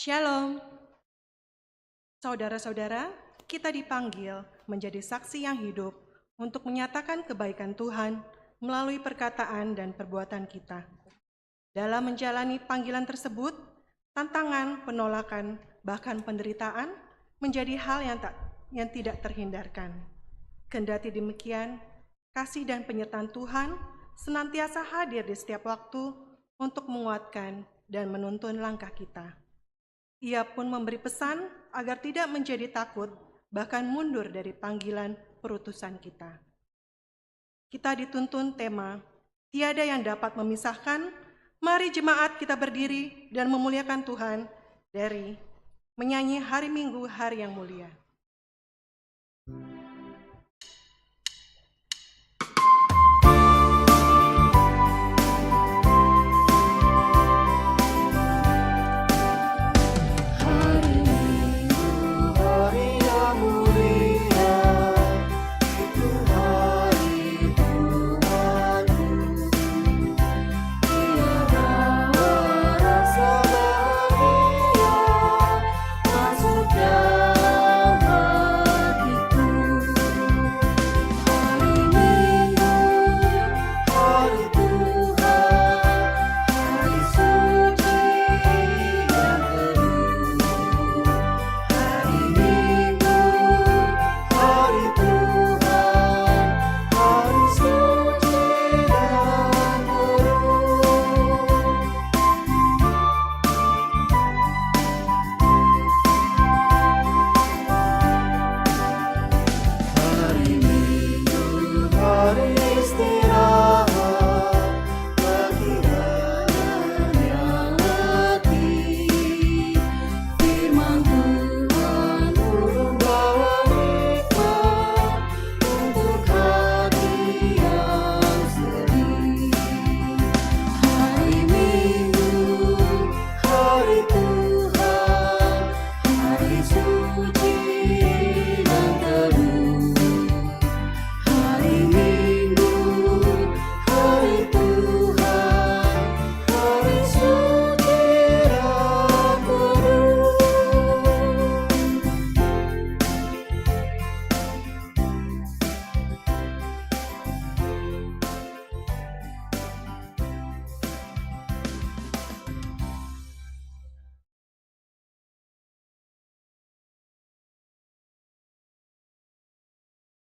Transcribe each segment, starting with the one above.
Shalom, saudara-saudara, kita dipanggil menjadi saksi yang hidup untuk menyatakan kebaikan Tuhan melalui perkataan dan perbuatan kita. Dalam menjalani panggilan tersebut, tantangan, penolakan, bahkan penderitaan menjadi hal yang tidak terhindarkan. Kendati demikian, kasih dan penyertaan Tuhan senantiasa hadir di setiap waktu untuk menguatkan dan menuntun langkah kita. Ia pun memberi pesan agar tidak menjadi takut, bahkan mundur dari panggilan perutusan kita. Kita dituntun tema, tiada yang dapat memisahkan. Mari jemaat kita berdiri dan memuliakan Tuhan dari menyanyi Hari Minggu, Hari yang Mulia.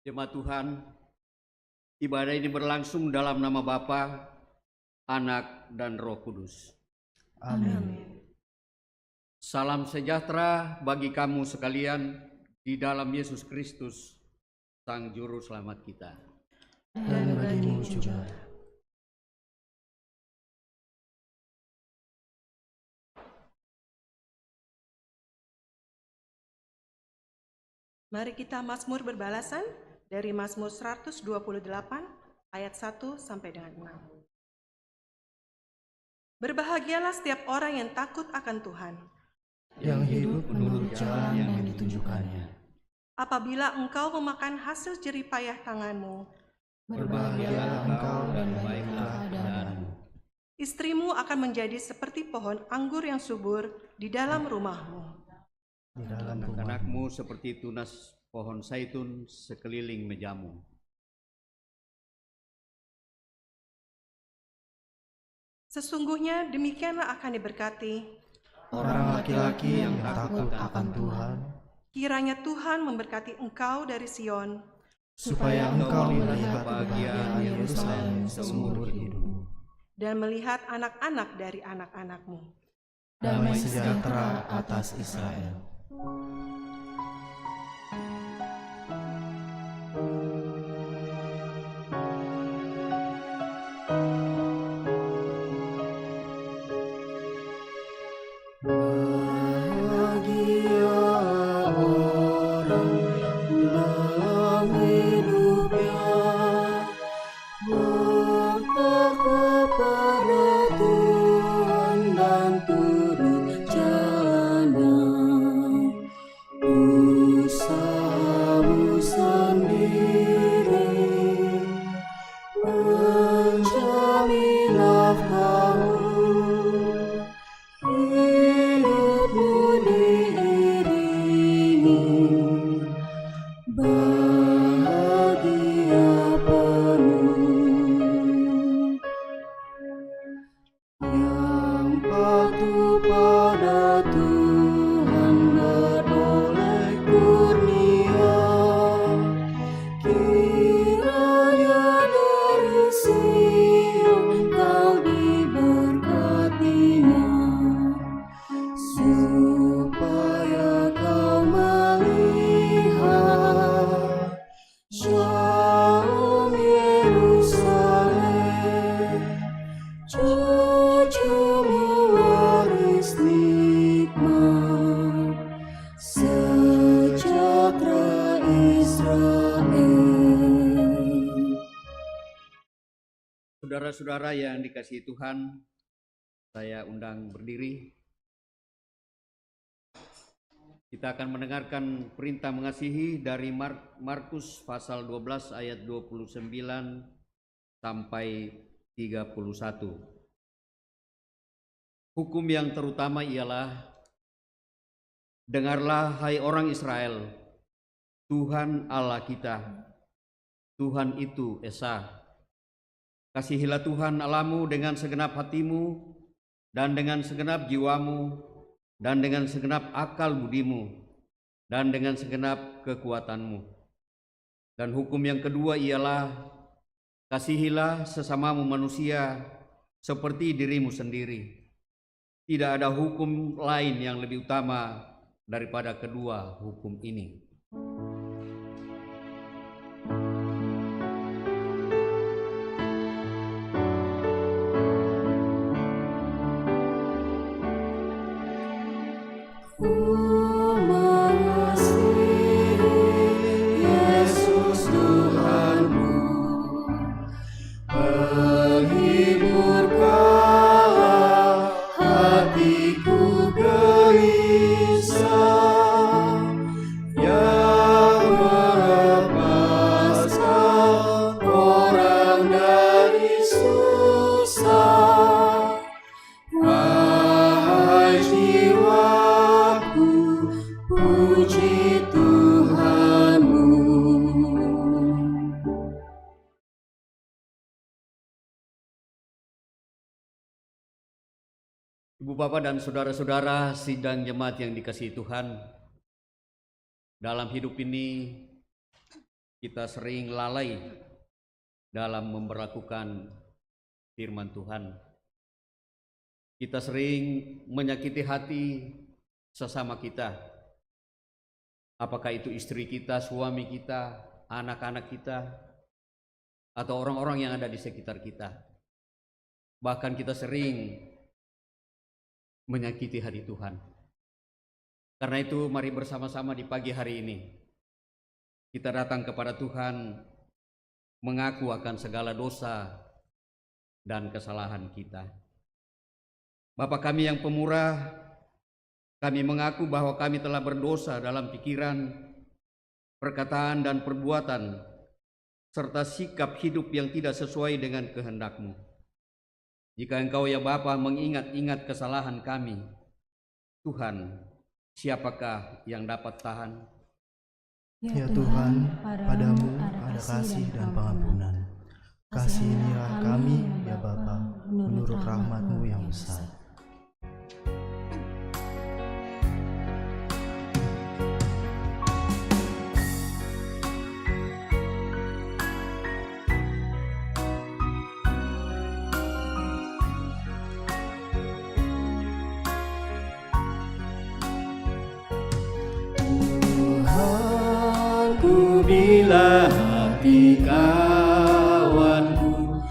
Jemaat Tuhan, ibadah ini berlangsung dalam nama Bapa, Anak, dan Roh Kudus. Amin. Salam sejahtera bagi kamu sekalian di dalam Yesus Kristus, Sang Juru Selamat kita. Dan bagimu juga. Mari kita Mazmur berbalasan dari Mazmur 128 ayat 1 sampai dengan 6. Berbahagialah setiap orang yang takut akan Tuhan, yang hidup menurut jalan yang ditunjukkannya. Apabila engkau memakan hasil jerih payah tanganmu, Berbahagialah engkau dan baiklah keadaanmu. istrimu akan menjadi seperti pohon anggur yang subur di dalam rumahmu. Di dalam rumahmu. Anak-anakmu seperti tunas pohon zaitun sekeliling mejamu. Sesungguhnya demikianlah akan diberkati Orang laki-laki yang takut akan Tuhan, kiranya Tuhan memberkati engkau dari Sion, supaya engkau melihat kebahagiaan Yerusalem seumur hidupmu. dan melihat anak-anak dari anak-anakmu. Damai sejahtera atas Israel. Saudara-saudara yang dikasihi Tuhan, saya undang berdiri. Kita akan mendengarkan perintah mengasihi dari Markus pasal 12 ayat 29 sampai 31. Hukum yang terutama ialah, dengarlah hai orang Israel, Tuhan Allah kita, Tuhan itu Esa. Kasihilah Tuhan Allahmu dengan segenap hatimu, dan dengan segenap jiwamu, dan dengan segenap akal budimu, dan dengan segenap kekuatanmu. Dan hukum yang kedua ialah, kasihilah sesamamu manusia seperti dirimu sendiri. Tidak ada hukum lain yang lebih utama daripada kedua hukum ini. Ibu bapak dan saudara-saudara sidang jemaat yang dikasihi Tuhan, dalam hidup ini kita sering lalai dalam memperlakukan firman Tuhan. Kita sering menyakiti hati sesama kita, apakah itu istri kita, suami kita, anak-anak kita, atau orang-orang yang ada di sekitar kita. Bahkan kita sering menyakiti hati Tuhan. Karena itu mari bersama-sama di pagi hari ini kita datang kepada Tuhan, mengaku akan segala dosa dan kesalahan kita. Bapa kami yang pemurah, kami mengaku bahwa kami telah berdosa dalam pikiran, perkataan dan perbuatan, serta sikap hidup yang tidak sesuai dengan kehendak-Mu. Jika Engkau ya Bapa mengingat-ingat kesalahan kami, Tuhan, siapakah yang dapat tahan? Ya Tuhan, padamu ada kasih dan pengampunan. Kasihanilah kami ya Bapa, menurut rahmat-Mu yang besar. Bila hati kawanku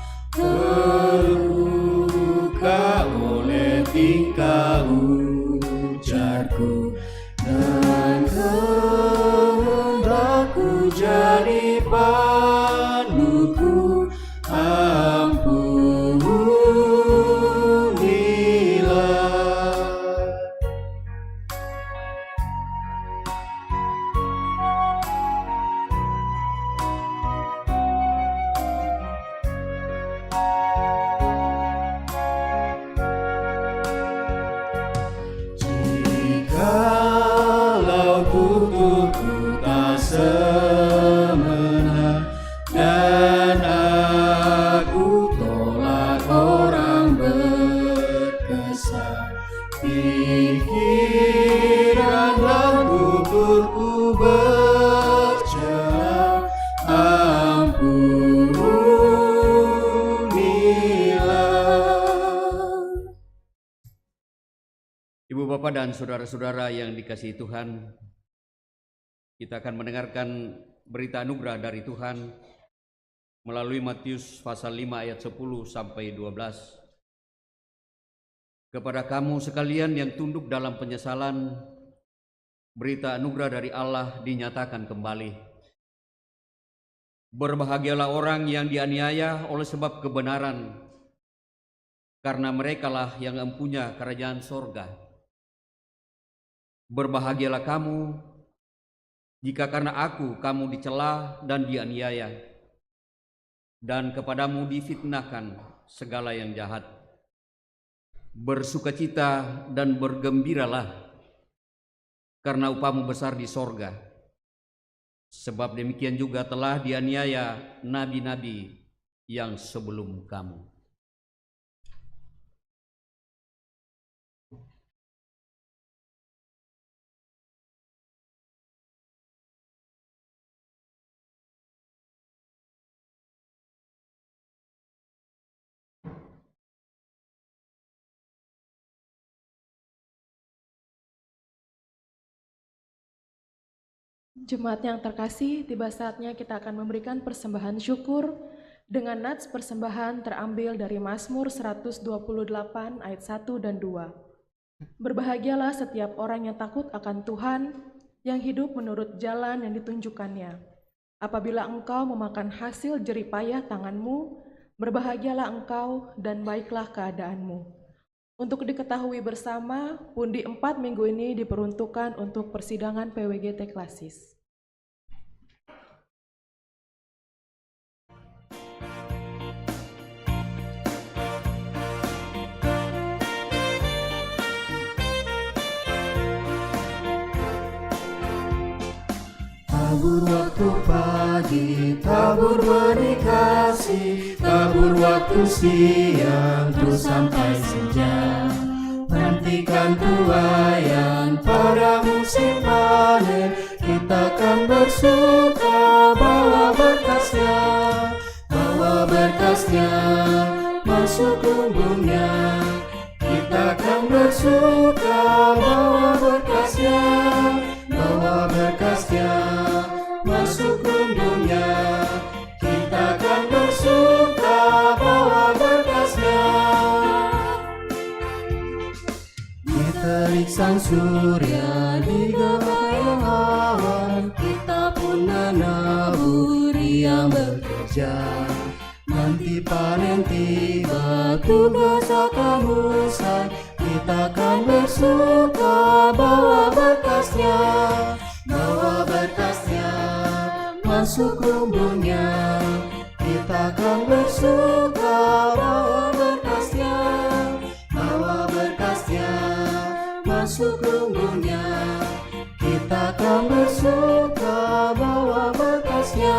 terluka oleh tingkah ujarku, dan kehendakku jadi panuku, ampunilah. Kalau tuturku tak semena dan aku tolak orang berkesan, pikiran dan tuturku bercela, ampunilah. Ibu bapak dan saudara-saudara yang dikasihi Tuhan, kita akan mendengarkan berita anugerah dari Tuhan melalui Matius pasal 5 ayat 10 sampai 12. Kepada kamu sekalian yang tunduk dalam penyesalan, berita anugerah dari Allah dinyatakan kembali. Berbahagialah orang yang dianiaya oleh sebab kebenaran, karena merekalah yang empunya kerajaan sorga. Berbahagialah kamu jika karena aku kamu dicela dan dianiaya, dan kepadamu difitnahkan segala yang jahat. Bersukacita dan bergembiralah, karena upahmu besar di sorga. Sebab demikian juga telah dianiaya nabi-nabi yang sebelum kamu. Jemaat yang terkasih, tiba saatnya kita akan memberikan persembahan syukur dengan nats persembahan terambil dari Mazmur 128 ayat 1 dan 2. Berbahagialah setiap orang yang takut akan Tuhan, yang hidup menurut jalan yang ditunjukkannya. Apabila engkau memakan hasil jerih payah tanganmu, berbahagialah engkau dan baiklah keadaanmu. Untuk diketahui bersama, pundi 4 minggu ini diperuntukkan untuk persidangan PWGT Klasis. Tabur waktu pagi, tabur beri kasih, tabur waktu siang, terus sampai senja. Nantikan tuaian pada musim panen, kita akan bersuka bawa berkasnya, masuk lumbungnya. Kita akan bersuka bawa berkasnya, masuk lumbungnya. Kita akan bersuka bawa berkasnya. Di terik sang surya, di gapaian awan, kita pun menabur yang bekerja. Nanti panen tiba, tugas akan usai, kita akan bersuka bawa berkasnya, masuk lumbungnya. Kita akan bersuka bawa berkasnya, masuk lumbungnya. Kita akan bersuka bawa berkasnya.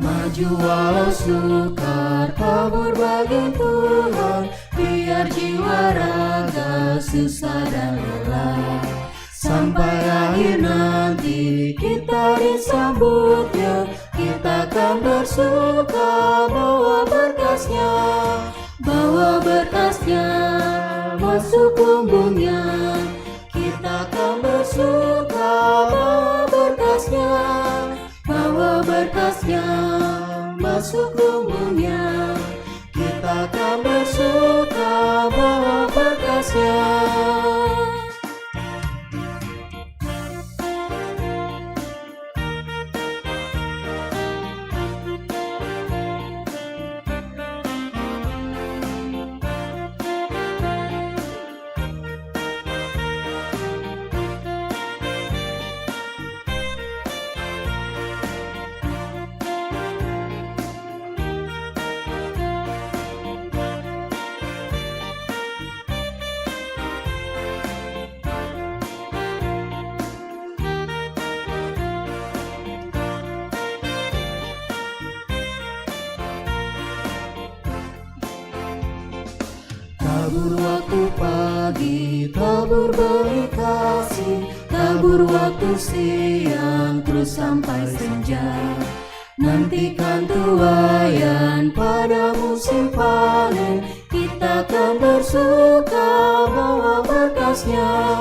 Maju walau sukar, tabur bagi Tuhan, biar jiwa raga susah dan lelah. Sampai akhir nanti kita disambutnya, kita akan bersuka bawa berkasnya, masuk lumbungnya. Kita akan bersuka bawa berkasnya, masuk lumbungnya. Kita akan bersuka bawa berkasnya. Tabur waktu pagi, tabur beri kasih, tabur waktu siang, terus sampai senja. Nantikan tuaian pada musim panen, kita akan bersuka bawa berkasnya,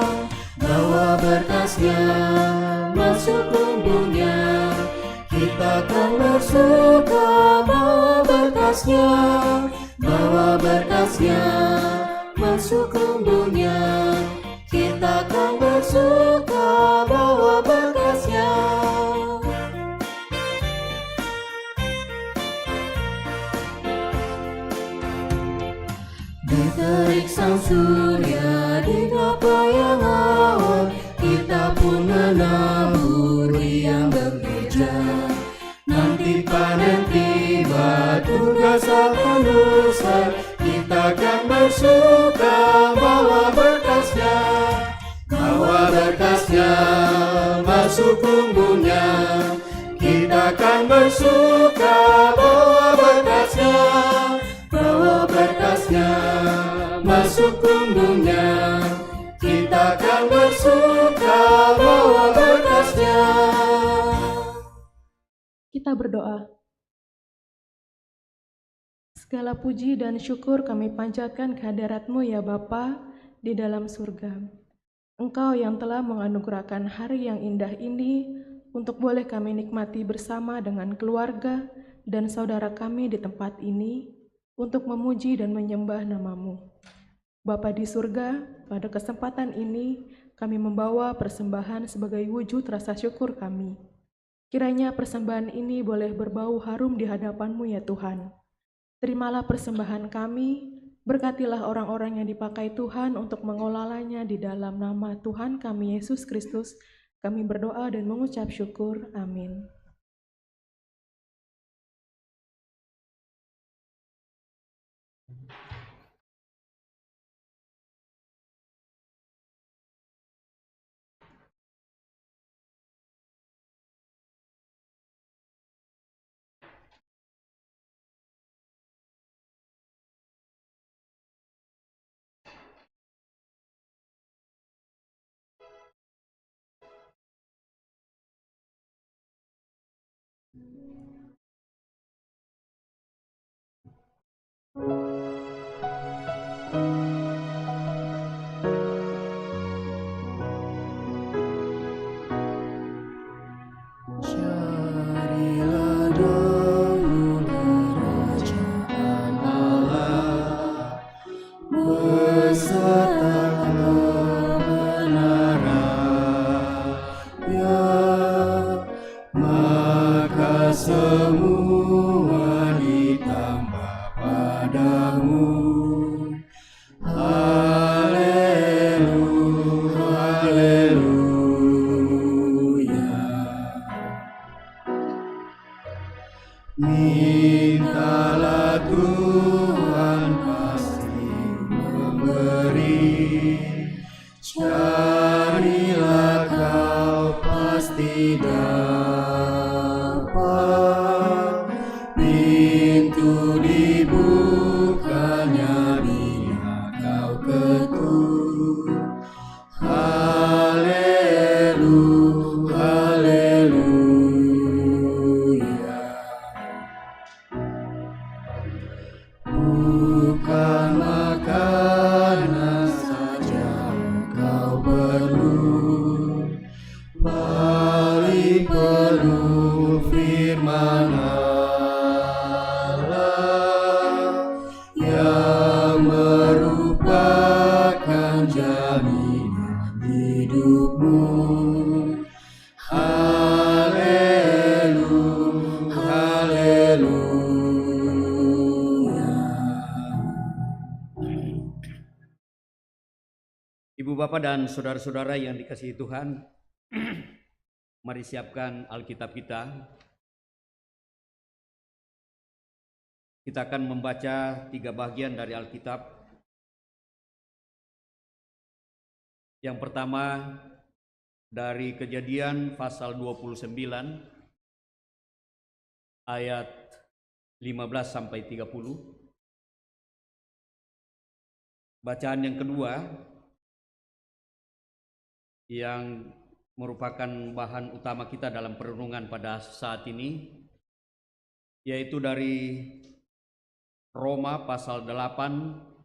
masuk lumbungnya. Kita akan bersuka bawa berkasnya, masuk lumbungnya. kita kan bersuka bawa berkasnya. Di terik sang surya, di gapayang awan, kita pun menabur yang bekerja. Nanti panen tiba, tugas akan usai, kita kan bersuka bawa berkasnya. Bawa berkasnya, masuk lumbungnya, kita kan bersuka bawa berkasnya. Bawa berkasnya, masuk lumbungnya, kita kan bersuka bawa berkasnya. Kita berdoa. Segala puji dan syukur kami panjatkan kehadirat-Mu ya Bapa di dalam surga. Engkau yang telah menganugerahkan hari yang indah ini untuk boleh kami nikmati bersama dengan keluarga dan saudara kami di tempat ini untuk memuji dan menyembah nama-Mu. Bapa di surga, pada kesempatan ini kami membawa persembahan sebagai wujud rasa syukur kami. Kiranya persembahan ini boleh berbau harum di hadapan-Mu ya Tuhan. Terimalah persembahan kami, berkatilah orang-orang yang dipakai Tuhan untuk mengolahnya di dalam nama Tuhan kami Yesus Kristus. Kami berdoa dan mengucap syukur. Amin. Carilah dahulu kerajaan Allah beserta kebenarannya, maka semua ditambah padamu. Haleluya, haleluya. Mintalah Tuhan pasti memberi, carilah kau pasti dapat, pintu dibukanya bila kau ketuk. Haleluya, haleluya. Bukan makanan saja kau perlu, paling perlu firman Allah yang merupakan jaminan hidupmu. Haleluya, haleluya. Ibu Bapak dan saudara-saudara yang dikasihi Tuhan, mari siapkan Alkitab kita. Kita akan membaca 3 bagian dari Alkitab. Yang pertama dari Kejadian pasal 29 ayat 15 sampai 30. Bacaan yang kedua yang merupakan bahan utama kita dalam perenungan pada saat ini, yaitu dari Roma pasal 8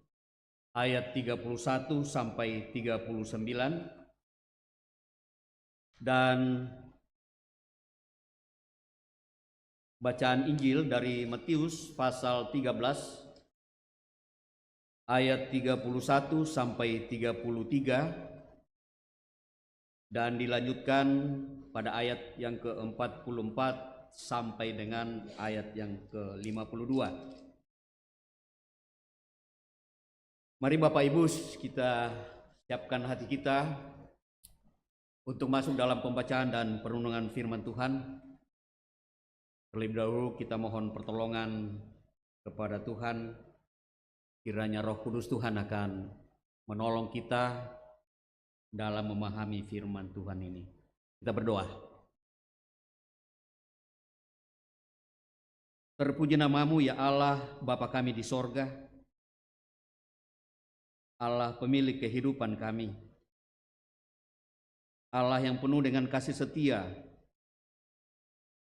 ayat 31 sampai 39, dan bacaan Injil dari Matius pasal 13 ayat 31 sampai 33, dan dilanjutkan pada ayat yang ke-44 sampai dengan ayat yang ke-52. Mari Bapak Ibu kita siapkan hati kita untuk masuk dalam pembacaan dan perenungan firman Tuhan. Terlebih dahulu kita mohon pertolongan kepada Tuhan, kiranya Roh Kudus Tuhan akan menolong kita dalam memahami firman Tuhan ini. Kita berdoa. Terpuji namamu ya Allah, Bapa kami di sorga, Allah pemilik kehidupan kami, Allah yang penuh dengan kasih setia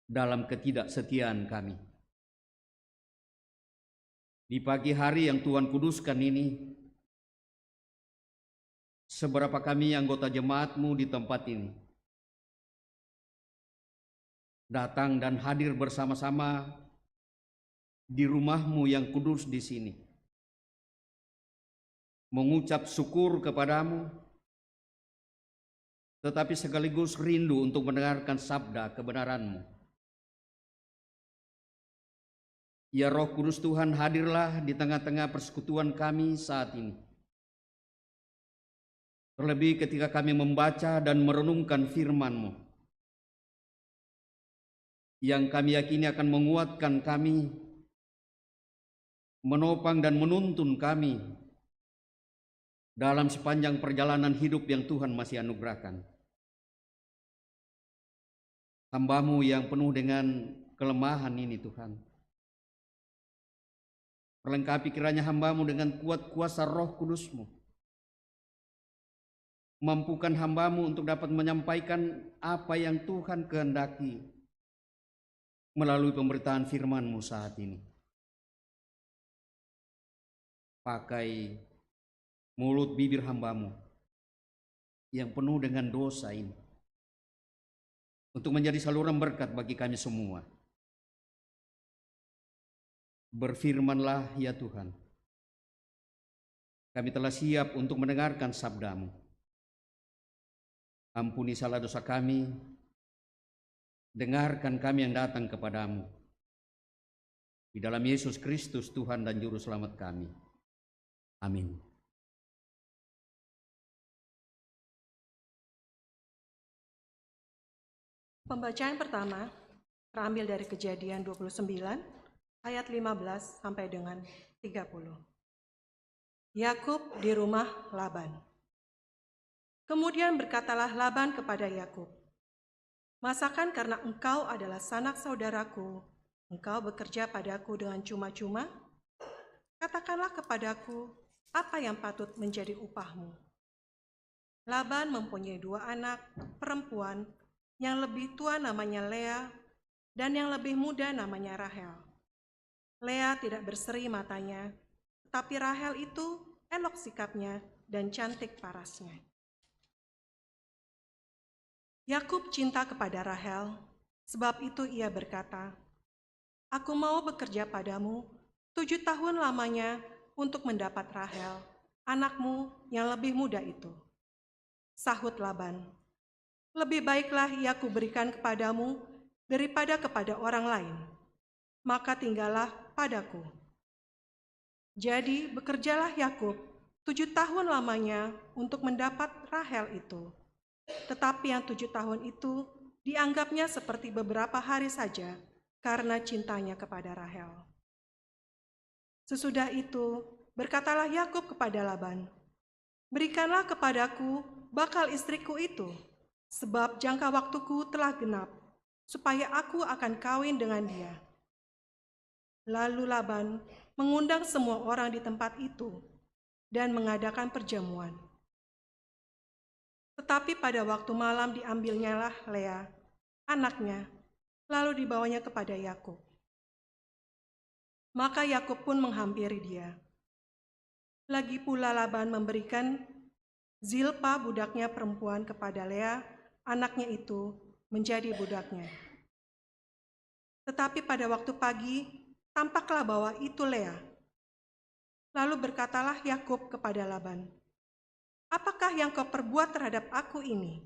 dalam ketidaksetiaan kami. Di pagi hari yang Tuhan kuduskan ini, seberapa kami anggota jemaat-Mu di tempat ini datang dan hadir bersama-sama di rumah-Mu yang kudus di sini, mengucap syukur kepadamu, tetapi sekaligus rindu untuk mendengarkan sabda kebenaran-Mu. Ya Roh Kudus Tuhan, hadirlah di tengah-tengah persekutuan kami saat ini. Terlebih ketika kami membaca dan merenungkan firman-Mu, yang kami yakini akan menguatkan kami, menopang dan menuntun kami dalam sepanjang perjalanan hidup yang Tuhan masih anugerahkan. Hamba-Mu yang penuh dengan kelemahan ini Tuhan, perlengkapi kiranya hamba-Mu dengan kuat kuasa Roh Kudus-Mu. Mampukan hamba-Mu untuk dapat menyampaikan apa yang Tuhan kehendaki melalui pemberitaan firman-Mu saat ini. Pakai mulut bibir hamba-Mu yang penuh dengan dosa ini untuk menjadi saluran berkat bagi kami semua. Berfirmanlah ya Tuhan, kami telah siap untuk mendengarkan sabda-Mu. Ampuni salah dosa kami, dengarkan kami yang datang kepadamu. Di dalam Yesus Kristus Tuhan dan Juru Selamat kami. Amin. Pembacaan pertama terambil dari Kejadian 29 ayat 15 sampai dengan 30. Yakub di rumah Laban. Kemudian berkatalah Laban kepada Yakub, "Masakan karena engkau adalah sanak saudaraku, engkau bekerja padaku dengan cuma-cuma? Katakanlah kepadaku, apa yang patut menjadi upahmu?" Laban mempunyai 2 anak perempuan, yang lebih tua namanya Lea, dan yang lebih muda namanya Rahel. Lea tidak berseri matanya, tetapi Rahel itu elok sikapnya dan cantik parasnya. Yakub cinta kepada Rahel, sebab itu ia berkata, "Aku mau bekerja padamu 7 tahun lamanya untuk mendapat Rahel, anakmu yang lebih muda itu." Sahut Laban, "Lebih baiklah ia kuberikan kepadamu daripada kepada orang lain, maka tinggallah padaku." Jadi bekerjalah Yakub 7 tahun lamanya untuk mendapat Rahel itu. Tetapi yang 7 tahun itu dianggapnya seperti beberapa hari saja karena cintanya kepada Rahel. Sesudah itu berkatalah Yakub kepada Laban, "Berikanlah kepadaku bakal istriku itu, sebab jangka waktuku telah genap, supaya aku akan kawin dengan dia." Lalu Laban mengundang semua orang di tempat itu dan mengadakan perjamuan. Tetapi pada waktu malam diambilnyalah Lea, anaknya, lalu dibawanya kepada Yakub. Maka Yakub pun menghampiri dia. Lagi pula Laban memberikan Zilpa budaknya perempuan kepada Lea, anaknya itu, menjadi budaknya. Tetapi pada waktu pagi, tampaklah bahwa itu Lea. Lalu berkatalah Yakub kepada Laban, "Apakah yang kau perbuat terhadap aku ini?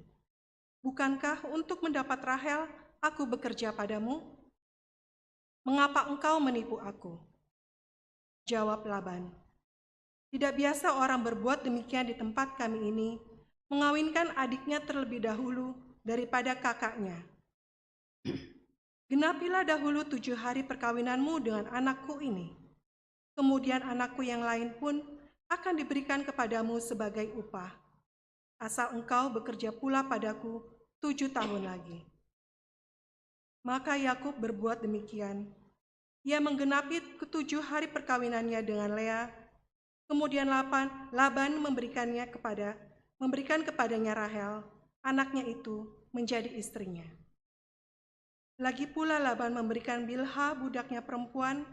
Bukankah untuk mendapat Rahel aku bekerja padamu? Mengapa engkau menipu aku?" Jawab Laban, "Tidak biasa orang berbuat demikian di tempat kami ini, mengawinkan adiknya terlebih dahulu daripada kakaknya. Genapilah dahulu 7 hari perkawinanmu dengan anakku ini. Kemudian anakku yang lain pun akan diberikan kepadamu sebagai upah, asal engkau bekerja pula padaku 7 tahun lagi." Maka Yakub berbuat demikian. Ia menggenapi ke-7 hari perkawinannya dengan Lea. Kemudian Laban memberikan kepadanya Rahel, anaknya itu, menjadi istrinya. Lagi pula Laban memberikan Bilha, budaknya perempuan,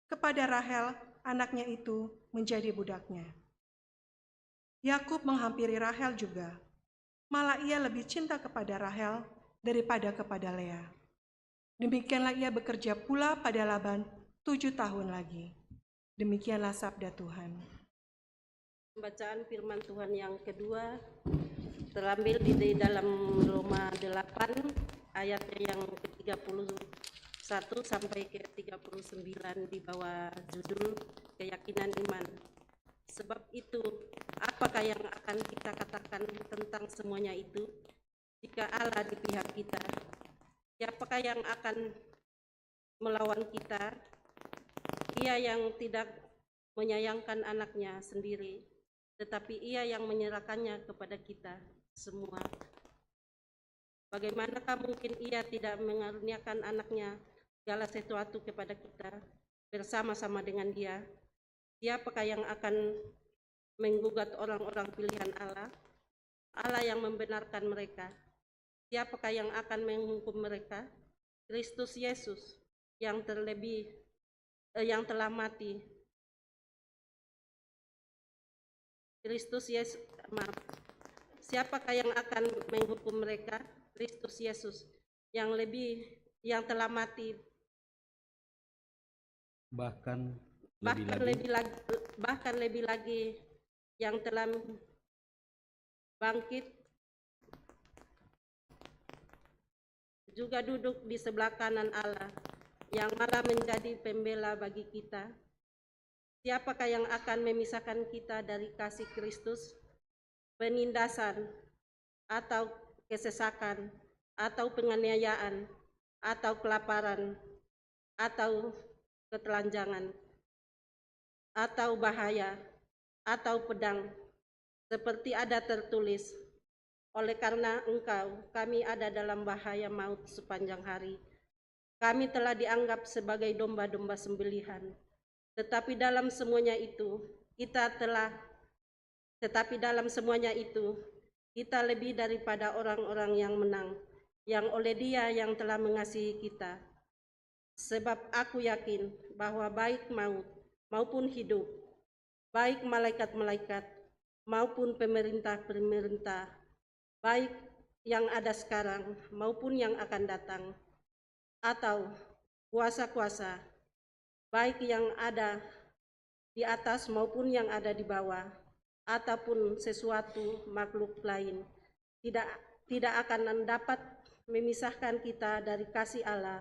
kepada Rahel, anaknya itu, menjadi budaknya. Yakub menghampiri Rahel juga, malah ia lebih cinta kepada Rahel daripada kepada Lea. Demikianlah ia bekerja pula pada Laban 7 tahun lagi. Demikianlah sabda Tuhan. Bacaan firman Tuhan yang kedua terambil di dalam Roma 8 ayatnya yang ke-31 sampai ke-39 di bawah judul keyakinan iman. Sebab itu, apakah yang akan kita katakan tentang semuanya itu? Jika Allah di pihak kita, siapakah yang akan melawan kita? Ia yang tidak menyayangkan anaknya sendiri, tetapi ia yang menyerahkannya kepada kita semua. Bagaimanakah mungkin ia tidak mengaruniakan anaknya segala sesuatu kepada kita bersama-sama dengan dia? Siapakah yang akan menggugat orang-orang pilihan Allah? Allah yang membenarkan mereka. Siapakah yang akan menghukum mereka? Kristus Yesus yang telah mati. Kristus Yesus, siapakah yang akan menghukum mereka? Kristus Yesus yang telah mati, bahkan lebih lagi yang telah bangkit, juga duduk di sebelah kanan Allah, yang malah menjadi pembela bagi kita. Siapakah yang akan memisahkan kita dari kasih Kristus? Penindasan, atau kesesakan, atau penganiayaan, atau kelaparan, atau ketelanjangan, atau bahaya, atau pedang, seperti ada tertulis, oleh karena engkau, kami ada dalam bahaya maut sepanjang hari. Kami telah dianggap sebagai domba-domba sembelihan. Tetapi dalam semuanya itu, kita lebih daripada orang-orang yang menang, yang oleh Dia yang telah mengasihi kita. Sebab aku yakin bahwa baik maut maupun hidup, baik malaikat-malaikat maupun pemerintah-pemerintah, baik yang ada sekarang maupun yang akan datang, atau kuasa-kuasa, baik yang ada di atas maupun yang ada di bawah, ataupun sesuatu makhluk lain, tidak akan dapat memisahkan kita dari kasih Allah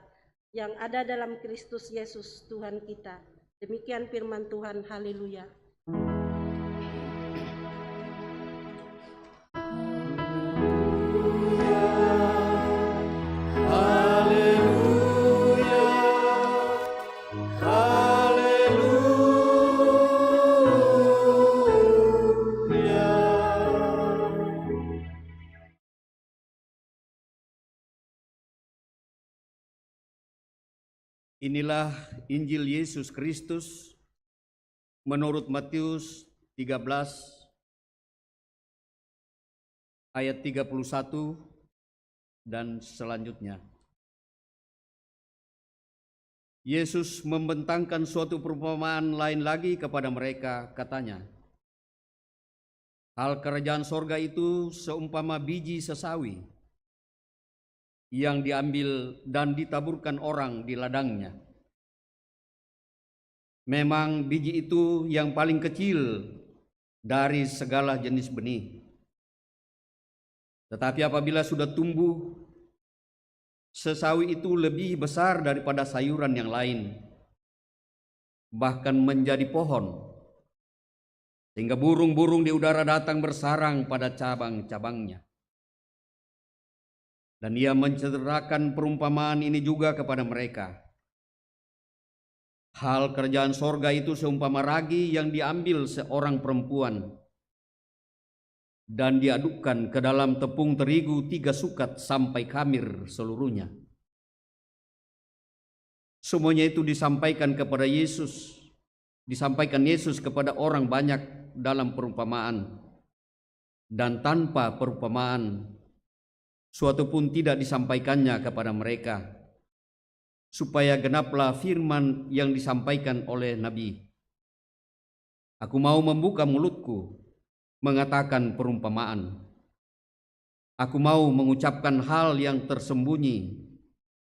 yang ada dalam Kristus Yesus Tuhan kita. Demikian firman Tuhan, haleluya. Inilah Injil Yesus Kristus menurut Matius 13 ayat 31 dan selanjutnya. Yesus membentangkan suatu perumpamaan lain lagi kepada mereka, katanya, "Hal kerajaan sorga itu seumpama biji sesawi yang diambil dan ditaburkan orang di ladangnya. Memang biji itu yang paling kecil dari segala jenis benih. Tetapi apabila sudah tumbuh, sesawi itu lebih besar daripada sayuran yang lain, bahkan menjadi pohon, sehingga burung-burung di udara datang bersarang pada cabang-cabangnya. Dan ia menceritakan perumpamaan ini juga kepada mereka. Hal kerajaan sorga itu seumpama ragi yang diambil seorang perempuan dan diadukkan ke dalam tepung terigu 3 sukat sampai khamir seluruhnya. Semuanya itu disampaikan Yesus kepada orang banyak dalam perumpamaan, dan tanpa perumpamaan suatu pun tidak disampaikannya kepada mereka, supaya genaplah firman yang disampaikan oleh Nabi. Aku mau membuka mulutku, mengatakan perumpamaan. Aku mau mengucapkan hal yang tersembunyi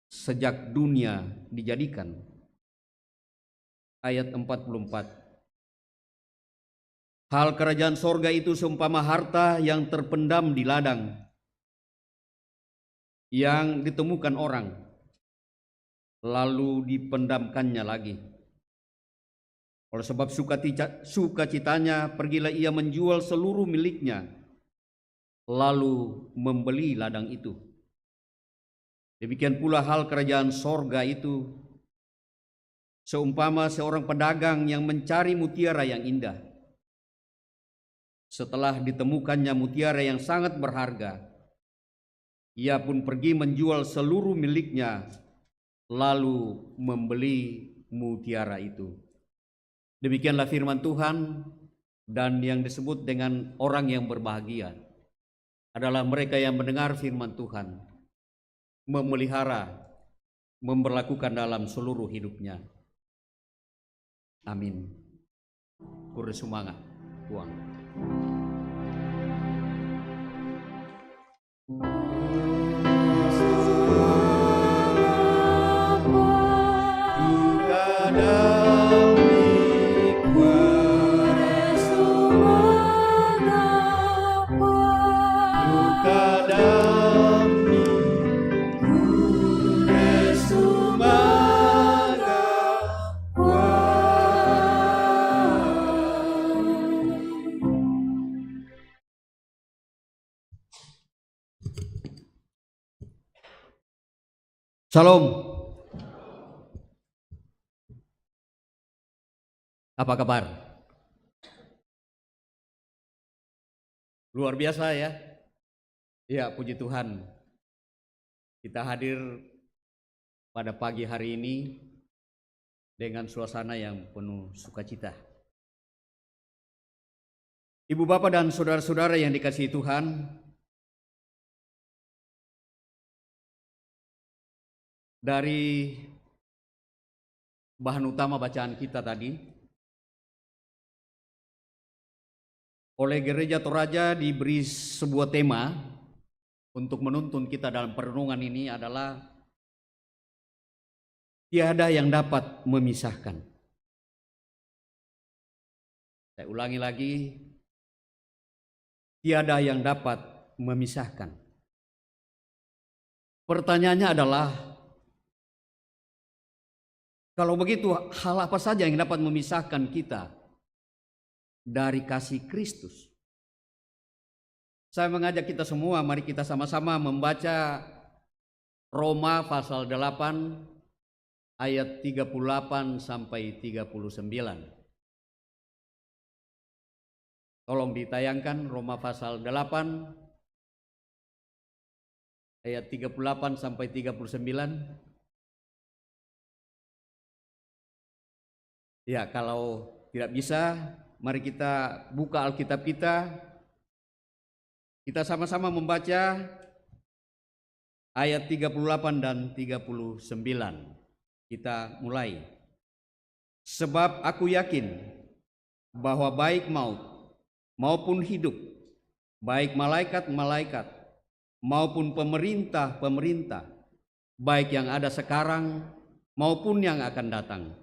sejak dunia dijadikan. Ayat 44. Hal kerajaan sorga itu seumpama harta yang terpendam di ladang, yang ditemukan orang, lalu dipendamkannya lagi. Oleh sebab sukacitanya, pergilah ia menjual seluruh miliknya, lalu membeli ladang itu. Demikian pula hal kerajaan sorga itu seumpama seorang pedagang yang mencari mutiara yang indah. Setelah ditemukannya mutiara yang sangat berharga, ia pun pergi menjual seluruh miliknya, lalu membeli mutiara itu. Demikianlah firman Tuhan, dan yang disebut dengan orang yang berbahagia adalah mereka yang mendengar firman Tuhan, memelihara, memberlakukan dalam seluruh hidupnya. Amin. Kursumangat, Tuang. Shalom. Apa kabar? Luar biasa ya. Ya, puji Tuhan. Kita hadir pada pagi hari ini dengan suasana yang penuh sukacita. Ibu bapak dan saudara-saudara yang dikasihi Tuhan, dari bahan utama bacaan kita tadi, oleh Gereja Toraja diberi sebuah tema untuk menuntun kita dalam perenungan ini adalah tiada yang dapat memisahkan. Saya ulangi lagi, tiada yang dapat memisahkan. Pertanyaannya adalah, kalau begitu, hal apa saja yang dapat memisahkan kita dari kasih Kristus? Saya mengajak kita semua, mari kita sama-sama membaca Roma pasal 8 ayat 38 sampai 39. Tolong ditayangkan Roma pasal 8 ayat 38 sampai 39. Ya, kalau tidak bisa, mari kita buka Alkitab kita. Kita sama-sama membaca ayat 38 dan 39. Kita mulai. Sebab aku yakin bahwa baik maut maupun hidup, baik malaikat-malaikat maupun pemerintah-pemerintah, baik yang ada sekarang maupun yang akan datang,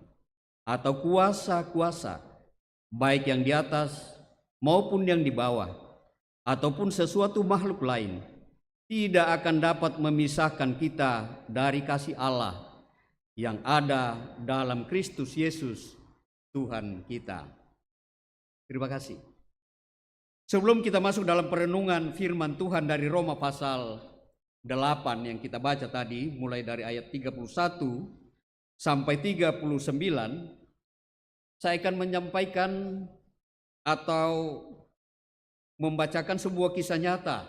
atau kuasa-kuasa, baik yang di atas maupun yang di bawah, ataupun sesuatu makhluk lain, tidak akan dapat memisahkan kita dari kasih Allah yang ada dalam Kristus Yesus Tuhan kita. Terima kasih. Sebelum kita masuk dalam perenungan firman Tuhan dari Roma pasal 8 yang kita baca tadi, mulai dari ayat 31 sampai 39, saya akan menyampaikan atau membacakan sebuah kisah nyata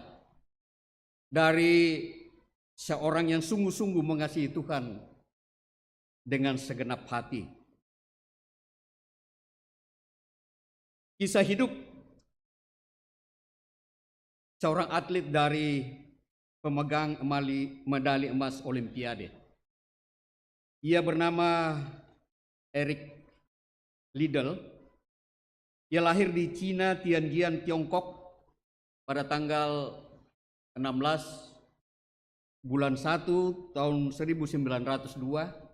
dari seorang yang sungguh-sungguh mengasihi Tuhan dengan segenap hati. Kisah hidup seorang atlet dari pemegang medali emas Olimpiade. Ia bernama Eric Liddell. Ia lahir di Cina, Tianjin, Tiongkok pada tanggal 16 bulan 1 tahun 1902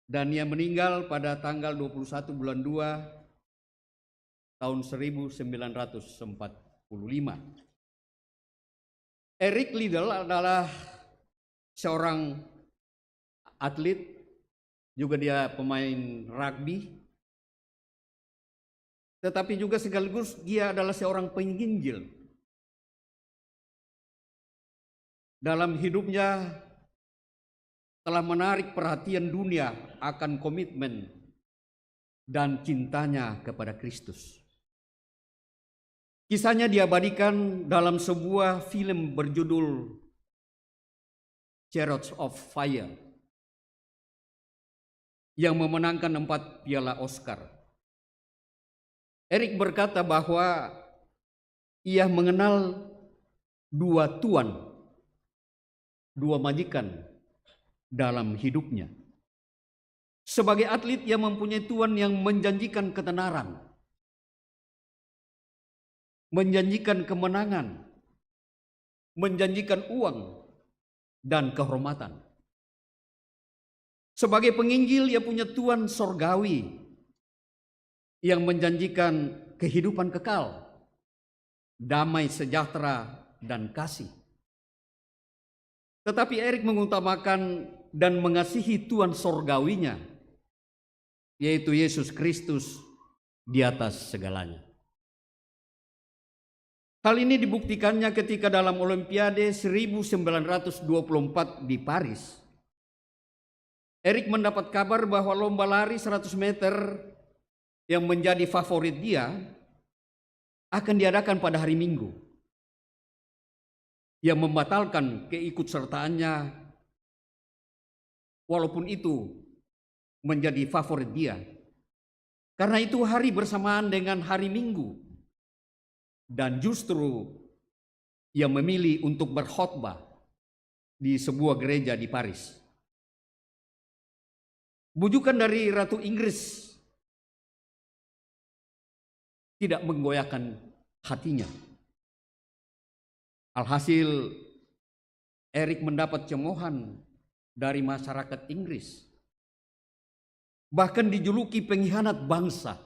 dan ia meninggal pada tanggal 21 bulan 2 tahun 1945. Eric Liddell adalah seorang atlet, juga dia pemain rugby, tetapi juga sekaligus dia adalah seorang penginjil. Dalam hidupnya telah menarik perhatian dunia akan komitmen dan cintanya kepada Kristus. Kisahnya diabadikan dalam sebuah film berjudul Chariots of Fire yang memenangkan 4 piala Oscar. Eric berkata bahwa ia mengenal 2 tuan, 2 majikan dalam hidupnya. Sebagai atlet ia mempunyai tuan yang menjanjikan ketenaran, menjanjikan kemenangan, menjanjikan uang dan kehormatan. Sebagai penginjil ia punya tuan sorgawi yang menjanjikan kehidupan kekal, damai sejahtera dan kasih. Tetapi Eric mengutamakan dan mengasihi Tuhan sorgawinya, yaitu Yesus Kristus di atas segalanya. Hal ini dibuktikannya ketika dalam Olimpiade 1924 di Paris. Eric mendapat kabar bahwa lomba lari 100 meter yang menjadi favorit dia akan diadakan pada hari Minggu. Ia membatalkan keikutsertaannya walaupun itu menjadi favorit dia. Karena itu hari bersamaan dengan hari Minggu. Dan justru ia memilih untuk berkhotbah di sebuah gereja di Paris. Bujukan dari Ratu Inggris tidak menggoyahkan hatinya. Alhasil Eric mendapat cemoohan dari masyarakat Inggris. Bahkan dijuluki pengkhianat bangsa.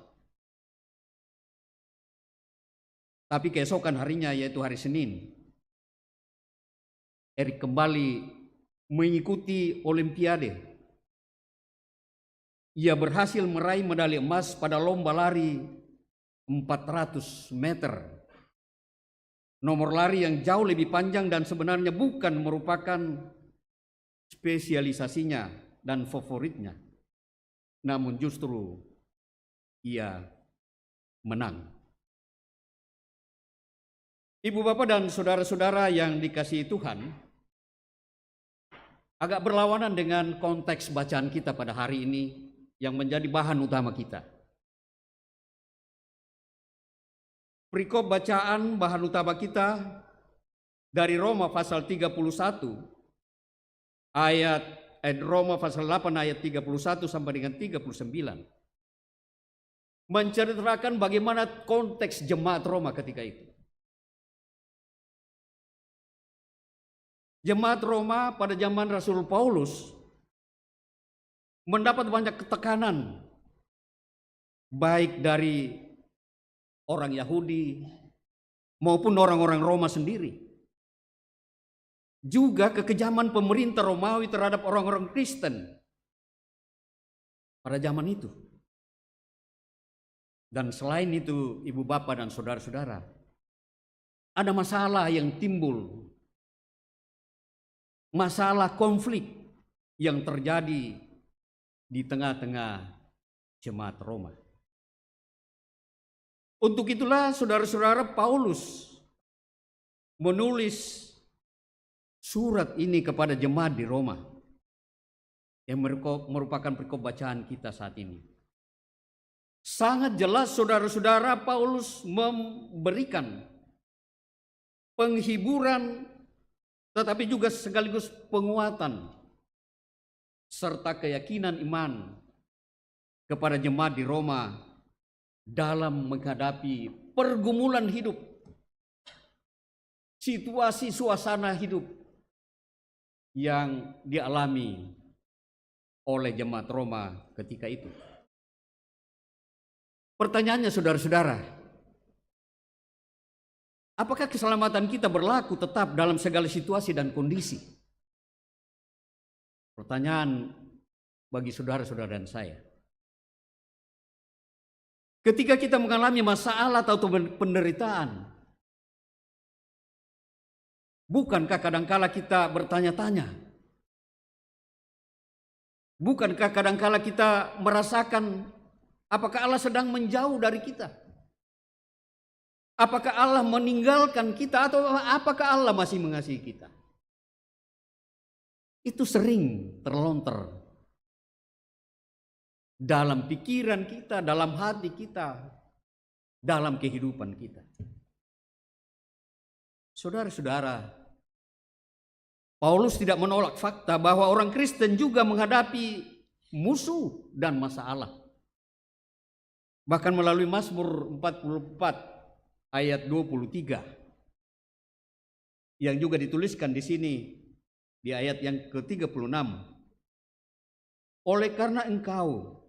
Tapi keesokan harinya, yaitu hari Senin, Eric kembali mengikuti Olimpiade. Ia berhasil meraih medali emas pada lomba lari 400 meter. Nomor lari yang jauh lebih panjang dan sebenarnya bukan merupakan spesialisasinya dan favoritnya. Namun justru ia menang. Ibu bapak dan saudara-saudara yang dikasihi Tuhan, agak berlawanan dengan konteks bacaan kita pada hari ini yang menjadi bahan utama kita. Perikop bacaan bahan utama kita dari Roma pasal 31 Roma pasal 8 ayat 31 sampai dengan 39 menceritakan bagaimana konteks jemaat Roma ketika itu. Jemaat Roma pada zaman Rasul Paulus mendapat banyak ketekanan baik dari orang Yahudi maupun orang-orang Roma sendiri. juga kekejaman pemerintah Romawi terhadap orang-orang Kristen pada zaman itu. Dan selain itu, ibu bapak dan saudara-saudara, ada masalah yang timbul, masalah konflik yang terjadi di tengah-tengah jemaat Roma. Untuk itulah saudara-saudara, Paulus menulis surat ini kepada jemaat di Roma yang merupakan perikop bacaan kita saat ini. Sangat jelas saudara-saudara, Paulus memberikan penghiburan tetapi juga sekaligus penguatan serta keyakinan iman kepada jemaat di Roma dalam menghadapi pergumulan hidup, situasi suasana hidup yang dialami oleh jemaat Roma ketika itu. Pertanyaannya saudara-saudara, apakah keselamatan kita berlaku tetap dalam segala situasi dan kondisi? Pertanyaan bagi saudara-saudara dan saya. Ketika kita mengalami masalah atau penderitaan, bukankah kadangkala kita bertanya-tanya? Bukankah kadangkala kita merasakan apakah Allah sedang menjauh dari kita? Apakah Allah meninggalkan kita atau apakah Allah masih mengasihi kita? Itu sering terlontar dalam pikiran kita, dalam hati kita, dalam kehidupan kita. Saudara-saudara, Paulus tidak menolak fakta bahwa orang Kristen juga menghadapi musuh dan masalah. Bahkan melalui Mazmur 44 ayat 23 yang juga dituliskan di sini di ayat yang ke-36. Oleh karena engkau,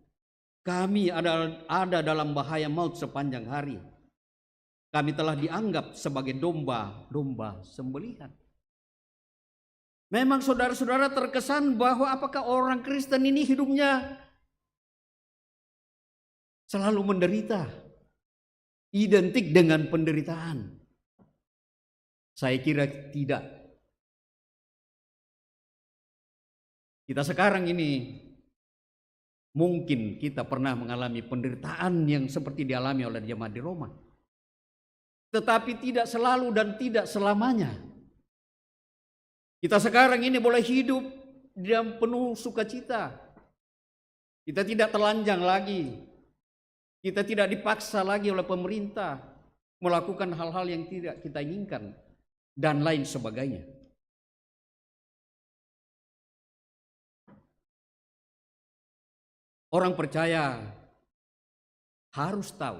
kami ada dalam bahaya maut sepanjang hari. Kami telah dianggap sebagai domba-domba sembelihan. Memang saudara-saudara terkesan bahwa apakah orang Kristen ini hidupnya selalu menderita, identik dengan penderitaan? Saya kira tidak. Kita sekarang ini mungkin kita pernah mengalami penderitaan yang seperti dialami oleh jemaat di Roma. Tetapi tidak selalu dan tidak selamanya. Kita sekarang ini boleh hidup dalam penuh sukacita. Kita tidak telanjang lagi. Kita tidak dipaksa lagi oleh pemerintah melakukan hal-hal yang tidak kita inginkan dan lain sebagainya. Orang percaya harus tahu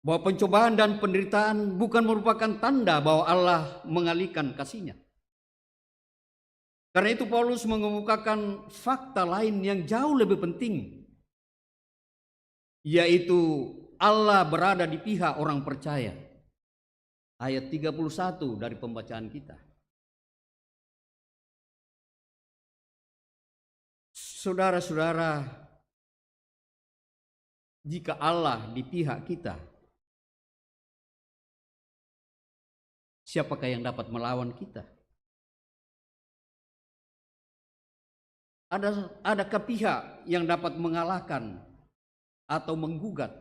bahwa pencobaan dan penderitaan bukan merupakan tanda bahwa Allah mengalihkan kasih-Nya. Karena itu Paulus mengemukakan fakta lain yang jauh lebih penting, yaitu Allah berada di pihak orang percaya. Ayat 31 dari pembacaan kita. Saudara-saudara, jika Allah di pihak kita, siapakah yang dapat melawan kita? Adakah pihak yang dapat mengalahkan atau menggugat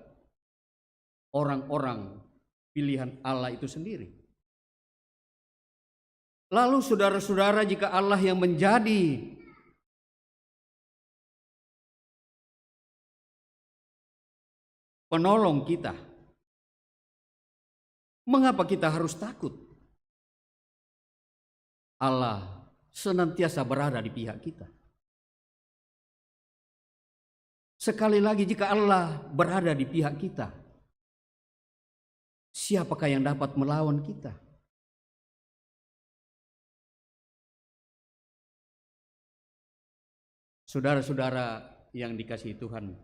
orang-orang pilihan Allah itu sendiri? Lalu saudara-saudara, jika Allah yang menjadi penolong kita, mengapa kita harus takut? Allah senantiasa berada di pihak kita. Sekali lagi, jika Allah berada di pihak kita, siapakah yang dapat melawan kita? Saudara-saudara yang dikasihi Tuhan,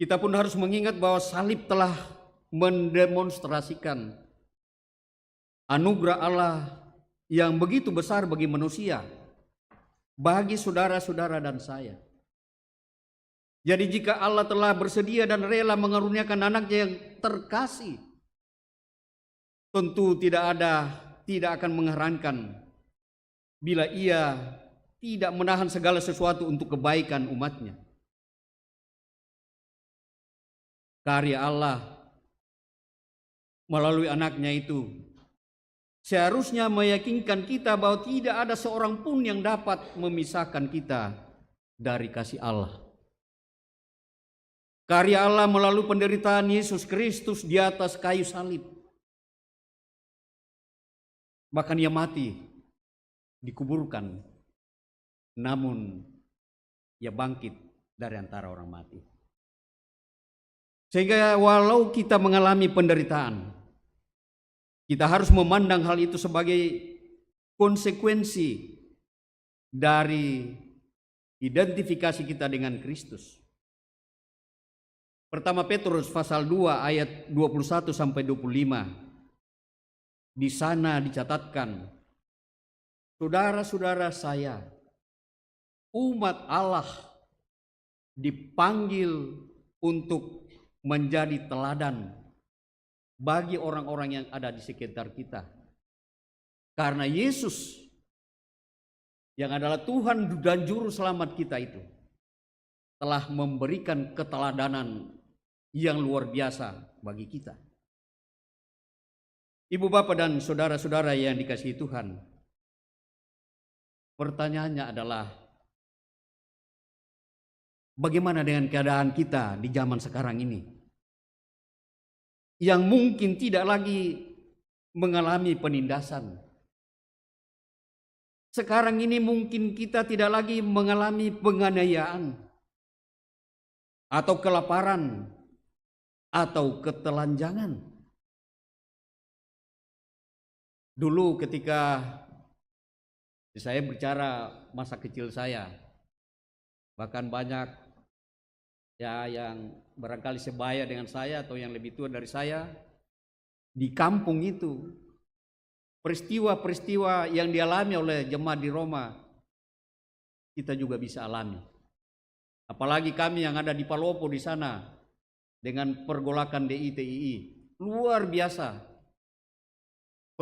kita pun harus mengingat bahwa salib telah mendemonstrasikan anugerah Allah yang begitu besar bagi manusia, bagi saudara-saudara dan saya. Jadi jika Allah telah bersedia dan rela mengaruniakan anaknya yang terkasih, tentu tidak akan mengherankan bila ia tidak menahan segala sesuatu untuk kebaikan umatnya. Karya Allah melalui anaknya itu seharusnya meyakinkan kita bahwa tidak ada seorang pun yang dapat memisahkan kita dari kasih Allah. Karya Allah melalui penderitaan Yesus Kristus di atas kayu salib. Bahkan ia mati, dikuburkan, namun ia bangkit dari antara orang mati. Sehingga walau kita mengalami penderitaan, kita harus memandang hal itu sebagai konsekuensi dari identifikasi kita dengan Kristus. Pertama Petrus pasal 2 ayat 21 sampai 25. Di sana dicatatkan, saudara-saudara saya, umat Allah dipanggil untuk menjadi teladan bagi orang-orang yang ada di sekitar kita. Karena Yesus yang adalah Tuhan dan Juru Selamat kita itu telah memberikan keteladanan yang luar biasa bagi kita. Ibu bapak dan saudara-saudara yang dikasihi Tuhan, pertanyaannya adalah bagaimana dengan keadaan kita di zaman sekarang ini yang mungkin tidak lagi mengalami penindasan. Sekarang ini mungkin kita tidak lagi mengalami penganiayaan atau kelaparan atau ketelanjangan. Dulu ketika saya bicara masa kecil saya, bahkan banyak ya yang barangkali sebaya dengan saya atau yang lebih tua dari saya, di kampung itu peristiwa-peristiwa yang dialami oleh jemaat di Roma kita juga bisa alami. Apalagi kami yang ada di Palopo di sana dengan pergolakan DITII, luar biasa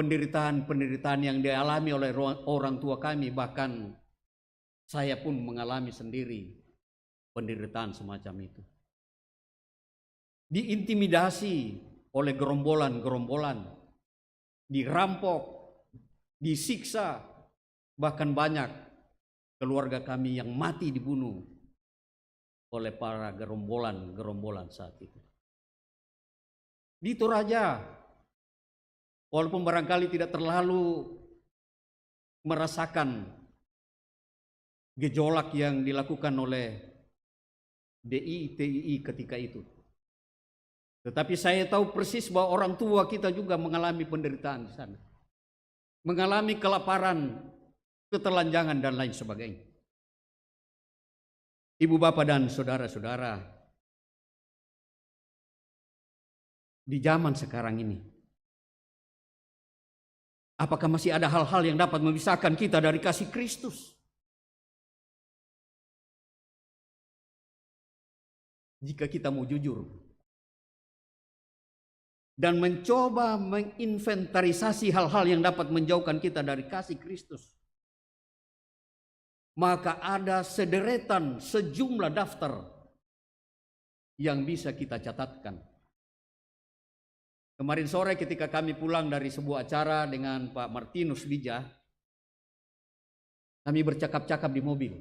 penderitaan yang dialami oleh orang tua kami, bahkan saya pun mengalami sendiri penderitaan semacam itu. Diintimidasi oleh gerombolan-gerombolan, dirampok, disiksa, bahkan banyak keluarga kami yang mati dibunuh oleh para gerombolan saat itu. Di Toraja, walaupun barangkali tidak terlalu merasakan gejolak yang dilakukan oleh DITII ketika itu, tetapi saya tahu persis bahwa orang tua kita juga mengalami penderitaan di sana, mengalami kelaparan, ketelanjangan dan lain sebagainya. Ibu bapak dan saudara-saudara, di zaman sekarang ini, apakah masih ada hal-hal yang dapat memisahkan kita dari kasih Kristus? Jika kita mau jujur dan mencoba menginventarisasi hal-hal yang dapat menjauhkan kita dari kasih Kristus, maka ada sejumlah daftar yang bisa kita catatkan. Kemarin sore ketika kami pulang dari sebuah acara dengan Pak Martinus Bija, kami bercakap-cakap di mobil.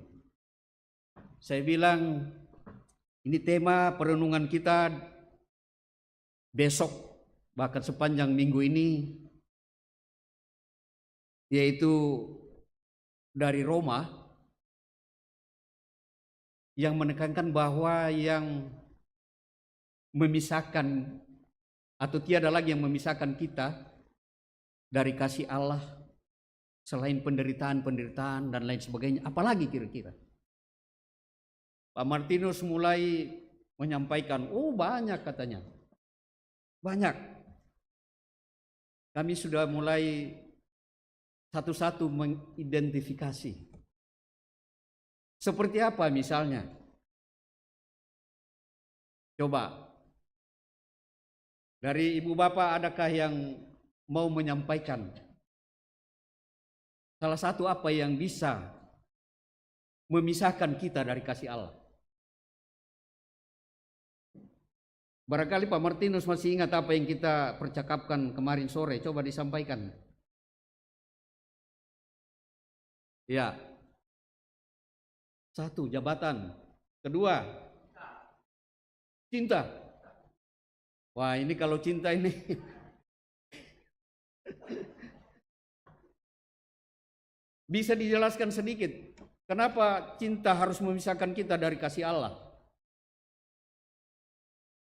Saya bilang, ini tema perenungan kita besok, bahkan sepanjang minggu ini, yaitu dari Roma, yang menekankan bahwa yang memisahkan atau tiada lagi yang memisahkan kita dari kasih Allah selain penderitaan dan lain sebagainya. Apalagi kira-kira? Pak Martinus mulai menyampaikan, oh banyak katanya. Banyak. Kami sudah mulai satu-satu mengidentifikasi. Seperti apa misalnya? Coba, dari ibu bapak adakah yang mau menyampaikan salah satu apa yang bisa memisahkan kita dari kasih Allah? Barangkali Pak Martinus masih ingat apa yang kita percakapkan kemarin sore, coba disampaikan. Ya. Satu, jabatan. Kedua, cinta. Wah, ini kalau cinta ini bisa dijelaskan sedikit. Kenapa cinta harus memisahkan kita dari kasih Allah?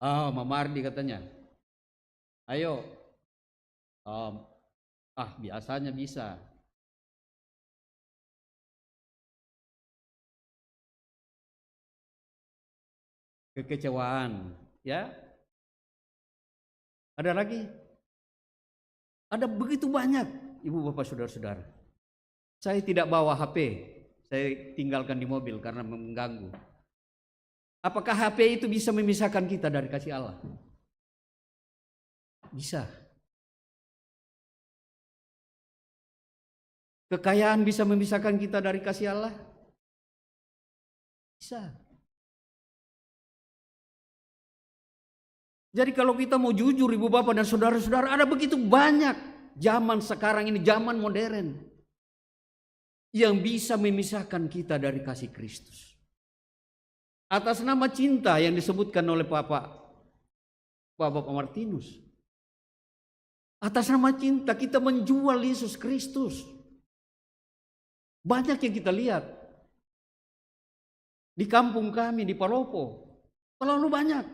Mama Ardi katanya, ayo, biasanya bisa. Kekecewaan, ya. Ada lagi? Ada begitu banyak, ibu bapak saudara-saudara. Saya tidak bawa HP, saya tinggalkan di mobil karena mengganggu. Apakah HP itu bisa memisahkan kita dari kasih Allah? Bisa. Kekayaan bisa memisahkan kita dari kasih Allah? Bisa. Jadi kalau kita mau jujur ibu bapak dan saudara-saudara, ada begitu banyak zaman sekarang ini, zaman modern, yang bisa memisahkan kita dari kasih Kristus. Atas nama cinta yang disebutkan oleh Bapak Martinus. Atas nama cinta kita menjual Yesus Kristus. Banyak yang kita lihat. Di kampung kami, di Palopo. Terlalu banyak.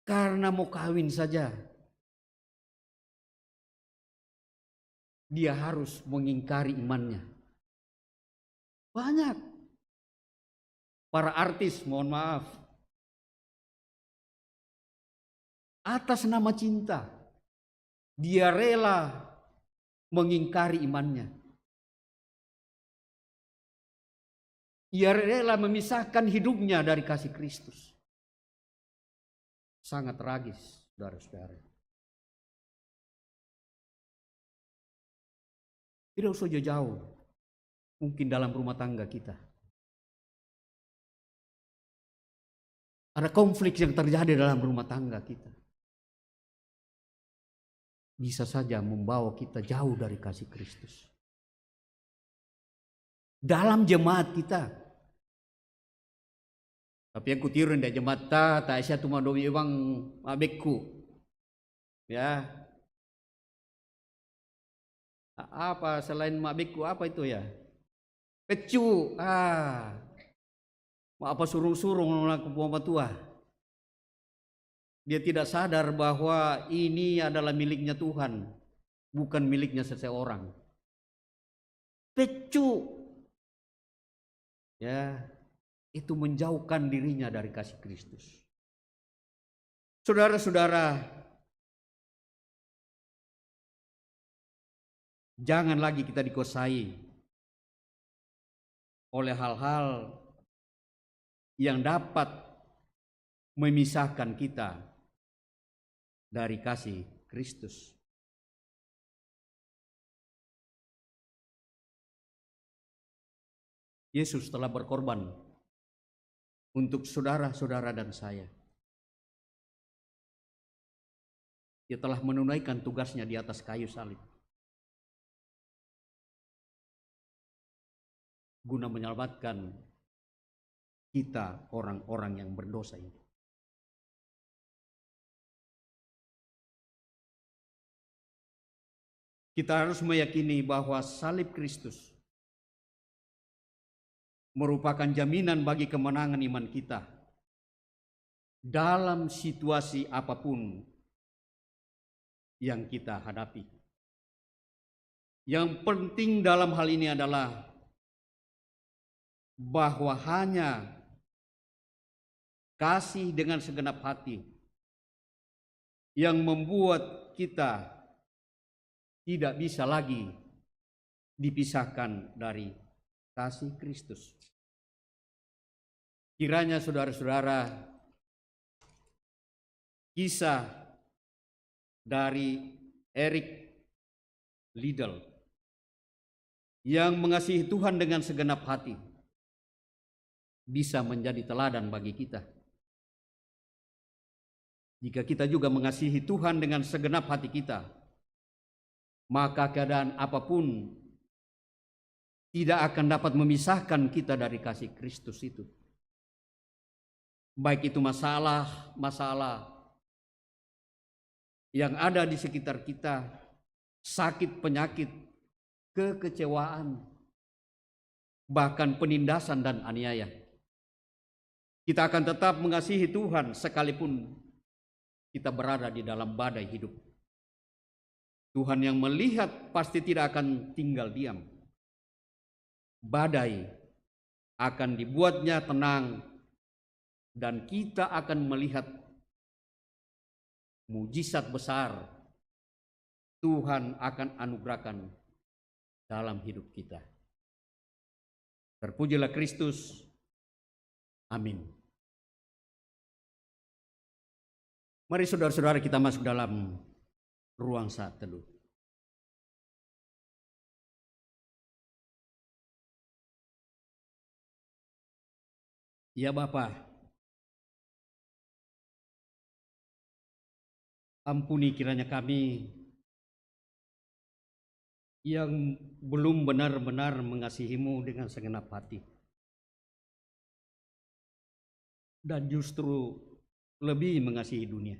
Karena mau kawin saja. Dia harus mengingkari imannya. Banyak. Para artis, mohon maaf. Atas nama cinta, dia rela mengingkari imannya. Ia rela memisahkan hidupnya dari kasih Kristus. Sangat tragis, saudara-saudara. Tidak usah jauh, mungkin dalam rumah tangga kita. Ada konflik yang terjadi dalam rumah tangga kita. Bisa saja membawa kita jauh dari kasih Kristus. Dalam jemaat kita. Tapi yang kutirin dari jemaat tak saya cuma domi bang abekku. Ya. Apa selain mabekku apa itu ya? Pecu. Apa surung-surung ke Muhammad tua. Dia tidak sadar bahwa ini adalah miliknya Tuhan, bukan miliknya seseorang. Pecu. Ya, itu menjauhkan dirinya dari kasih Kristus. Saudara-saudara, jangan lagi kita dikuasai oleh hal-hal yang dapat memisahkan kita dari kasih Kristus. Yesus telah berkorban untuk saudara-saudara dan saya. Dia telah menunaikan tugasnya di atas kayu salib. Guna menyelamatkan kita orang-orang yang berdosa ini. Kita harus meyakini bahwa salib Kristus merupakan jaminan bagi kemenangan iman kita dalam situasi apapun yang kita hadapi. Yang penting dalam hal ini adalah bahwa hanya kasih dengan segenap hati yang membuat kita tidak bisa lagi dipisahkan dari kasih Kristus. Kiranya saudara-saudara, kisah dari Eric Liddell yang mengasihi Tuhan dengan segenap hati bisa menjadi teladan bagi kita. Jika kita juga mengasihi Tuhan dengan segenap hati kita, maka keadaan apapun tidak akan dapat memisahkan kita dari kasih Kristus itu. Baik itu masalah yang ada di sekitar kita, sakit, penyakit, kekecewaan, bahkan penindasan dan aniaya. Kita akan tetap mengasihi Tuhan sekalipun kita berada di dalam badai hidup. Tuhan yang melihat pasti tidak akan tinggal diam. Badai akan dibuatnya tenang dan kita akan melihat mujizat besar Tuhan akan anugerahkan dalam hidup kita. Terpujilah Kristus. Amin. Mari saudara-saudara kita masuk dalam ruang saat teduh. Ya Bapa, ampuni kiranya kami yang belum benar-benar mengasihi-Mu dengan segenap hati. Dan justru lebih mengasihi dunia.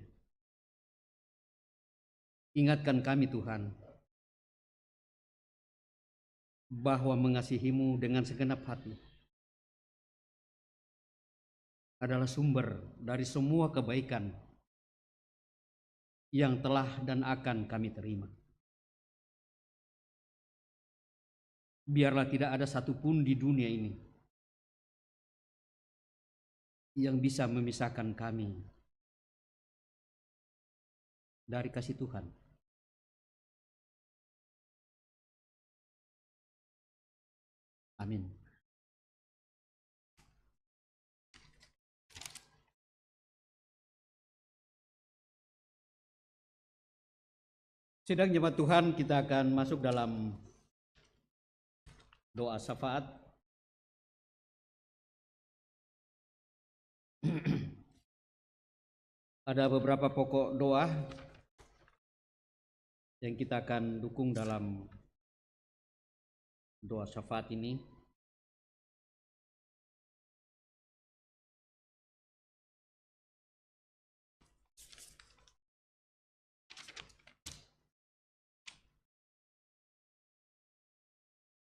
Ingatkan kami Tuhan, bahwa mengasihi-Mu dengan segenap hati adalah sumber dari semua kebaikan yang telah dan akan kami terima. Biarlah tidak ada satupun di dunia ini yang bisa memisahkan kami dari kasih Tuhan. Amin. Sidang jemaat Tuhan, kita akan masuk dalam doa syafaat. Ada beberapa pokok doa yang kita akan dukung dalam doa syafaat ini.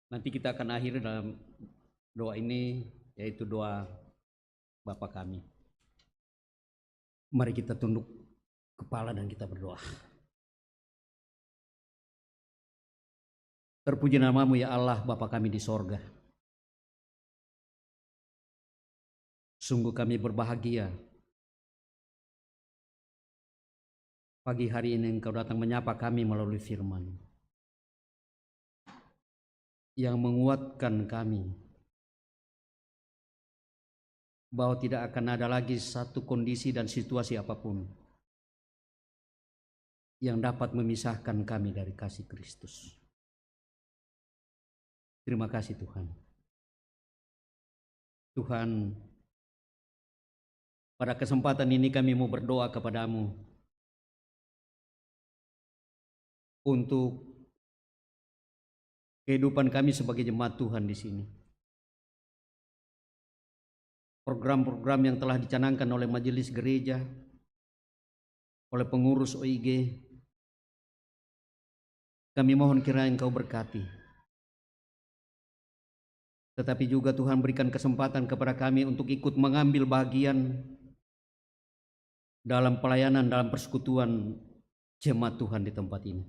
Nanti kita akan akhiri dalam doa ini, yaitu doa Bapa kami. Mari kita tunduk kepala dan kita berdoa. Terpuji nama-Mu ya Allah, Bapa kami di sorga. Sungguh kami berbahagia pagi hari ini Engkau datang menyapa kami melalui firman yang menguatkan kami bahwa tidak akan ada lagi satu kondisi dan situasi apapun yang dapat memisahkan kami dari kasih Kristus. Terima kasih Tuhan. Tuhan, pada kesempatan ini kami mau berdoa kepada-Mu untuk kehidupan kami sebagai jemaat Tuhan di sini. Program-program yang telah dicanangkan oleh majelis gereja, oleh pengurus OIG, kami mohon kiranya Engkau berkati. Tetapi juga Tuhan berikan kesempatan kepada kami untuk ikut mengambil bagian dalam pelayanan, dalam persekutuan jemaat Tuhan di tempat ini.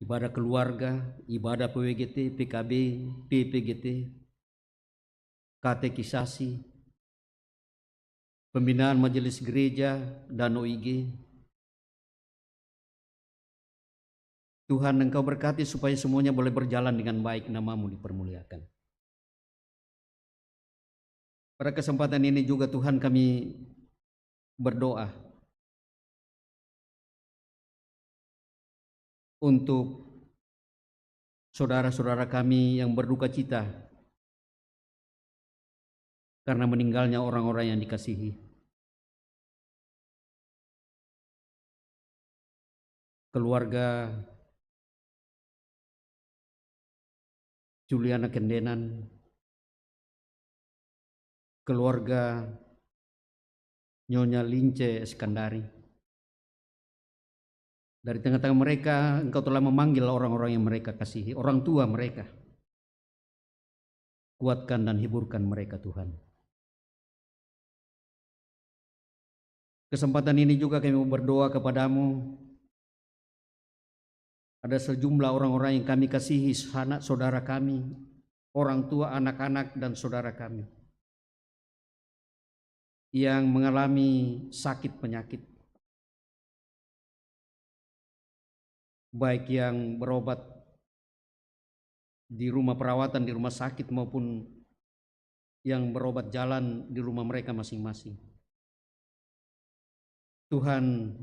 Ibadah keluarga, ibadah PWGT, PKB, PPGT, katekisasi, pembinaan majelis gereja dan OIG, Tuhan, Engkau berkati supaya semuanya boleh berjalan dengan baik, nama-Mu dipermuliakan. Pada kesempatan ini juga Tuhan kami berdoa untuk saudara-saudara kami yang berduka cita karena meninggalnya orang-orang yang dikasihi. Keluarga Juliana Kendenan, keluarga Nyonya Lince Eskandari. Dari tengah-tengah mereka, Engkau telah memanggil orang-orang yang mereka kasihi, orang tua mereka. Kuatkan dan hiburkan mereka, Tuhan. Kesempatan ini juga kami berdoa kepadamu. Ada sejumlah orang-orang yang kami kasihi, anak saudara kami, orang tua, anak-anak, dan saudara kami yang mengalami sakit penyakit, baik yang berobat di rumah perawatan, di rumah sakit, maupun yang berobat jalan di rumah mereka masing-masing. Tuhan,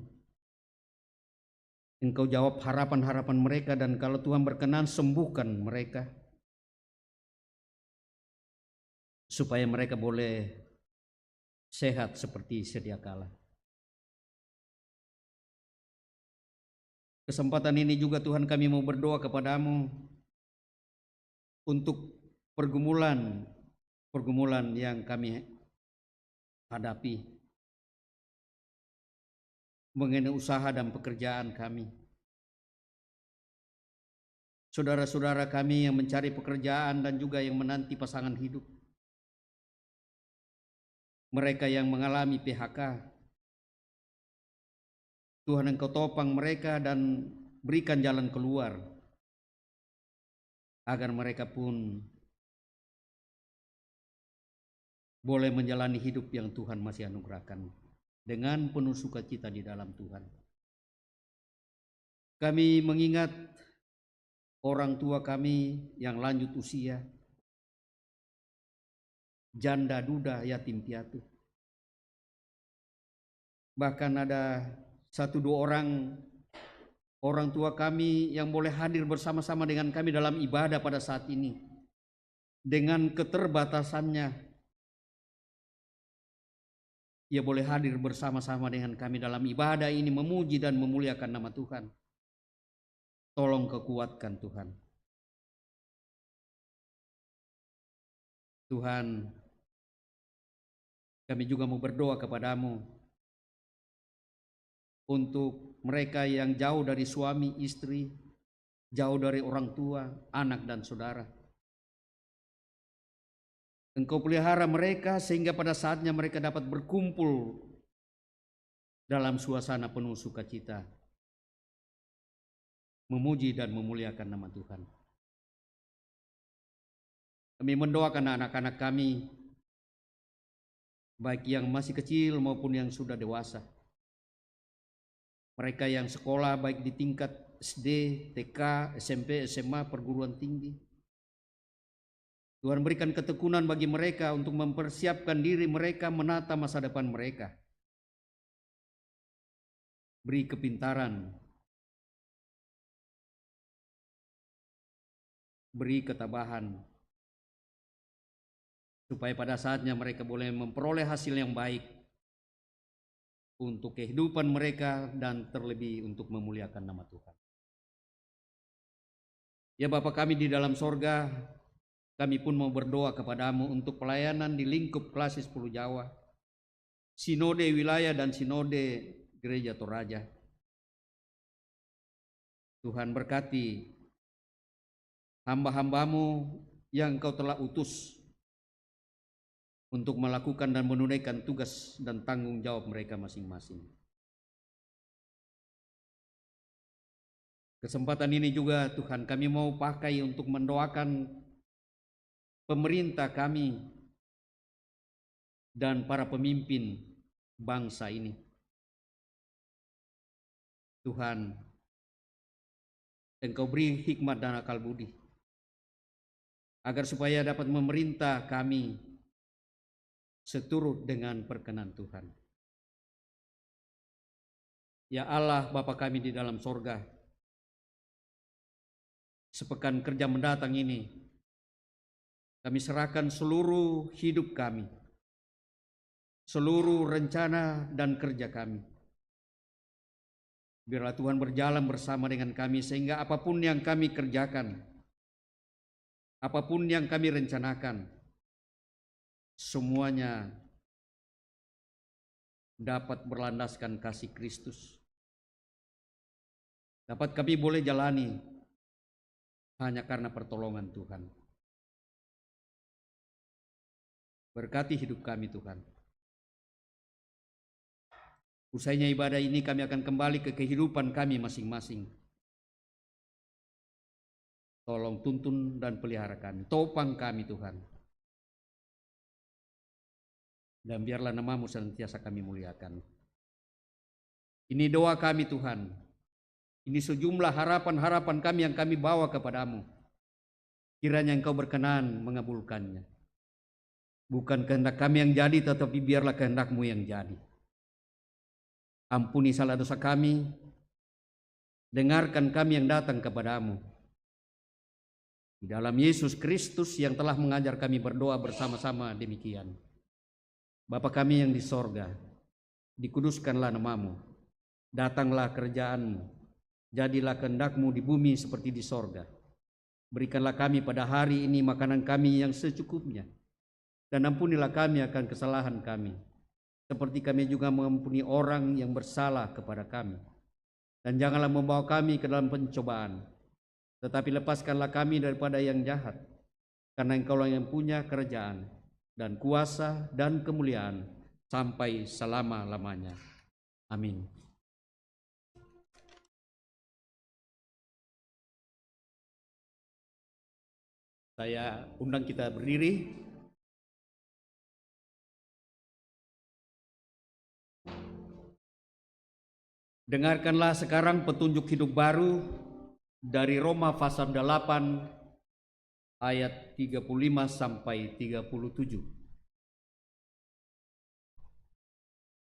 Engkau jawab harapan-harapan mereka, dan kalau Tuhan berkenan, sembuhkan mereka supaya mereka boleh sehat seperti sedia kala. Kesempatan ini juga Tuhan kami mau berdoa kepadamu untuk pergumulan yang kami hadapi mengenai usaha dan pekerjaan kami. Saudara-saudara kami yang mencari pekerjaan dan juga yang menanti pasangan hidup. Mereka yang mengalami PHK. Tuhan, Engkau topang mereka dan berikan jalan keluar agar mereka pun boleh menjalani hidup yang Tuhan masih anugerahkan dengan penuh sukacita di dalam Tuhan. Kami mengingat orang tua kami yang lanjut usia, janda, duda, yatim piatu. Bahkan ada 1-2 orang tua kami yang boleh hadir bersama-sama dengan kami dalam ibadah pada saat ini. Dengan keterbatasannya, ia boleh hadir bersama-sama dengan kami dalam ibadah ini, memuji dan memuliakan nama Tuhan. Tolong kekuatkan Tuhan. Tuhan, kami juga mau berdoa kepadamu untuk mereka yang jauh dari suami, istri, jauh dari orang tua, anak, dan saudara. Engkau pelihara mereka sehingga pada saatnya mereka dapat berkumpul dalam suasana penuh sukacita, memuji dan memuliakan nama Tuhan. Kami mendoakan anak-anak kami, baik yang masih kecil maupun yang sudah dewasa. Mereka yang sekolah baik di tingkat SD, TK, SMP, SMA, perguruan tinggi. Tuhan berikan ketekunan bagi mereka untuk mempersiapkan diri mereka menata masa depan mereka. Beri kepintaran, beri ketabahan, supaya pada saatnya mereka boleh memperoleh hasil yang baik untuk kehidupan mereka dan terlebih untuk memuliakan nama Tuhan. Ya Bapa kami di dalam sorga, kami pun mau berdoa kepadamu untuk pelayanan di lingkup Klasis Pulau Jawa, Sinode Wilayah dan Sinode Gereja Toraja. Tuhan berkati hamba-hambamu yang Engkau telah utus untuk melakukan dan menunaikan tugas dan tanggung jawab mereka masing-masing. Kesempatan ini juga Tuhan kami mau pakai untuk mendoakan pemerintah kami dan para pemimpin bangsa ini. Tuhan, Engkau beri hikmat dan akal budi, agar supaya dapat memerintah kami seturut dengan perkenan Tuhan. Ya Allah, Bapa kami di dalam sorga, sepekan kerja mendatang ini, kami serahkan seluruh hidup kami, seluruh rencana dan kerja kami. Biarlah Tuhan berjalan bersama dengan kami, sehingga apapun yang kami kerjakan, apapun yang kami rencanakan, semuanya dapat berlandaskan kasih Kristus. Dapat kami boleh jalani hanya karena pertolongan Tuhan. Berkati hidup kami Tuhan. Usainya ibadah ini kami akan kembali ke kehidupan kami masing-masing. Tolong tuntun dan pelihara kami, topang kami Tuhan. Dan biarlah nama-Mu senantiasa kami muliakan. Ini doa kami Tuhan. Ini sejumlah harapan-harapan kami yang kami bawa kepadamu. Kiranya Engkau berkenan mengabulkannya. Bukan kehendak kami yang jadi, tetapi biarlah kehendak-Mu yang jadi. Ampuni salah dosa kami, dengarkan kami yang datang kepadamu. Di dalam Yesus Kristus yang telah mengajar kami berdoa bersama-sama demikian. Bapa kami yang di sorga, dikuduskanlah nama-Mu, datanglah kerajaan-Mu, jadilah kehendak-Mu di bumi seperti di sorga. Berikanlah kami pada hari ini makanan kami yang secukupnya, dan ampunilah kami akan kesalahan kami, seperti kami juga mengampuni orang yang bersalah kepada kami. Dan janganlah membawa kami ke dalam pencobaan, tetapi lepaskanlah kami daripada yang jahat. Karena Engkaulah yang punya kerajaan dan kuasa dan kemuliaan sampai selama-lamanya. Amin. Saya undang kita berdiri. Dengarkanlah sekarang petunjuk hidup baru dari Roma pasal 8 ayat 35 sampai 37.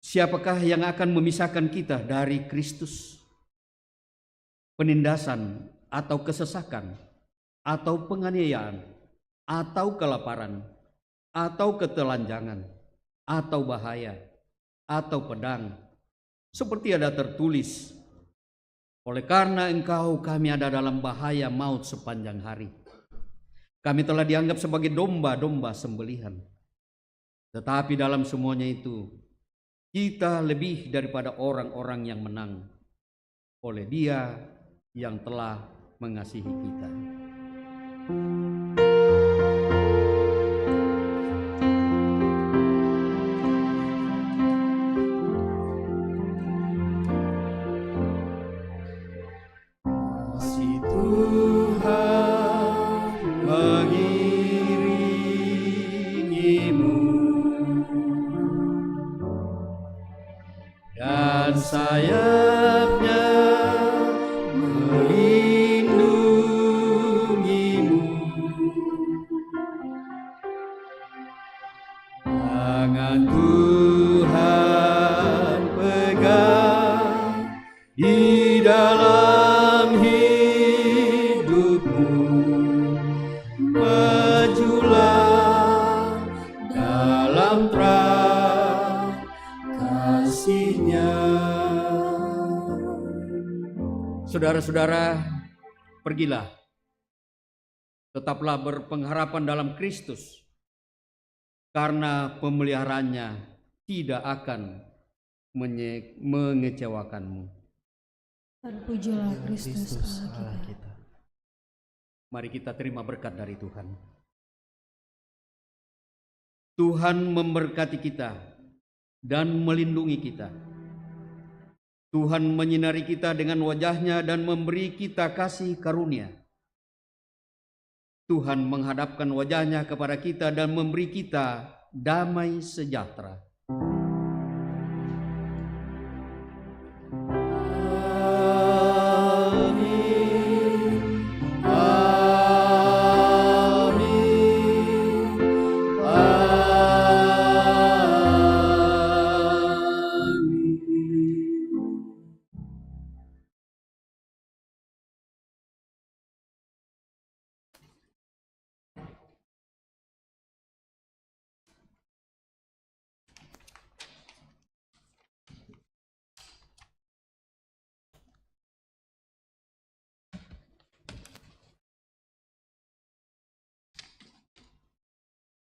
Siapakah yang akan memisahkan kita dari Kristus? Penindasan atau kesesakan, atau penganiayaan, atau kelaparan, atau ketelanjangan, atau bahaya, atau pedang. Seperti ada tertulis, oleh karena Engkau kami ada dalam bahaya maut sepanjang hari. Kami telah dianggap sebagai domba-domba sembelihan. Tetapi dalam semuanya itu, kita lebih daripada orang-orang yang menang oleh Dia yang telah mengasihi kita. Sayapnya melindungimu, tangan Tuhan pegang di dalam hidupmu, majulah dalam terang kasih-Nya. Saudara-saudara, pergilah, tetaplah berpengharapan dalam Kristus, karena pemeliharaannya tidak akan mengecewakanmu. Terpujilah Kristus Allah kita. Mari kita terima berkat dari Tuhan. Tuhan memberkati kita dan melindungi kita. Tuhan menyinari kita dengan wajah-Nya dan memberi kita kasih karunia. Tuhan menghadapkan wajah-Nya kepada kita dan memberi kita damai sejahtera. Amin.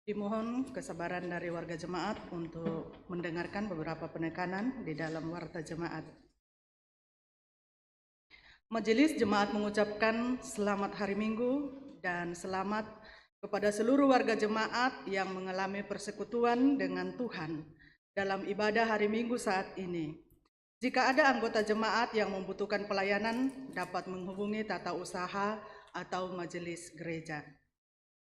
Dimohon kesabaran dari warga jemaat untuk mendengarkan beberapa penekanan di dalam warta jemaat. Majelis Jemaat mengucapkan selamat hari Minggu dan selamat kepada seluruh warga jemaat yang mengalami persekutuan dengan Tuhan dalam ibadah hari Minggu saat ini. Jika ada anggota jemaat yang membutuhkan pelayanan, dapat menghubungi tata usaha atau majelis gereja.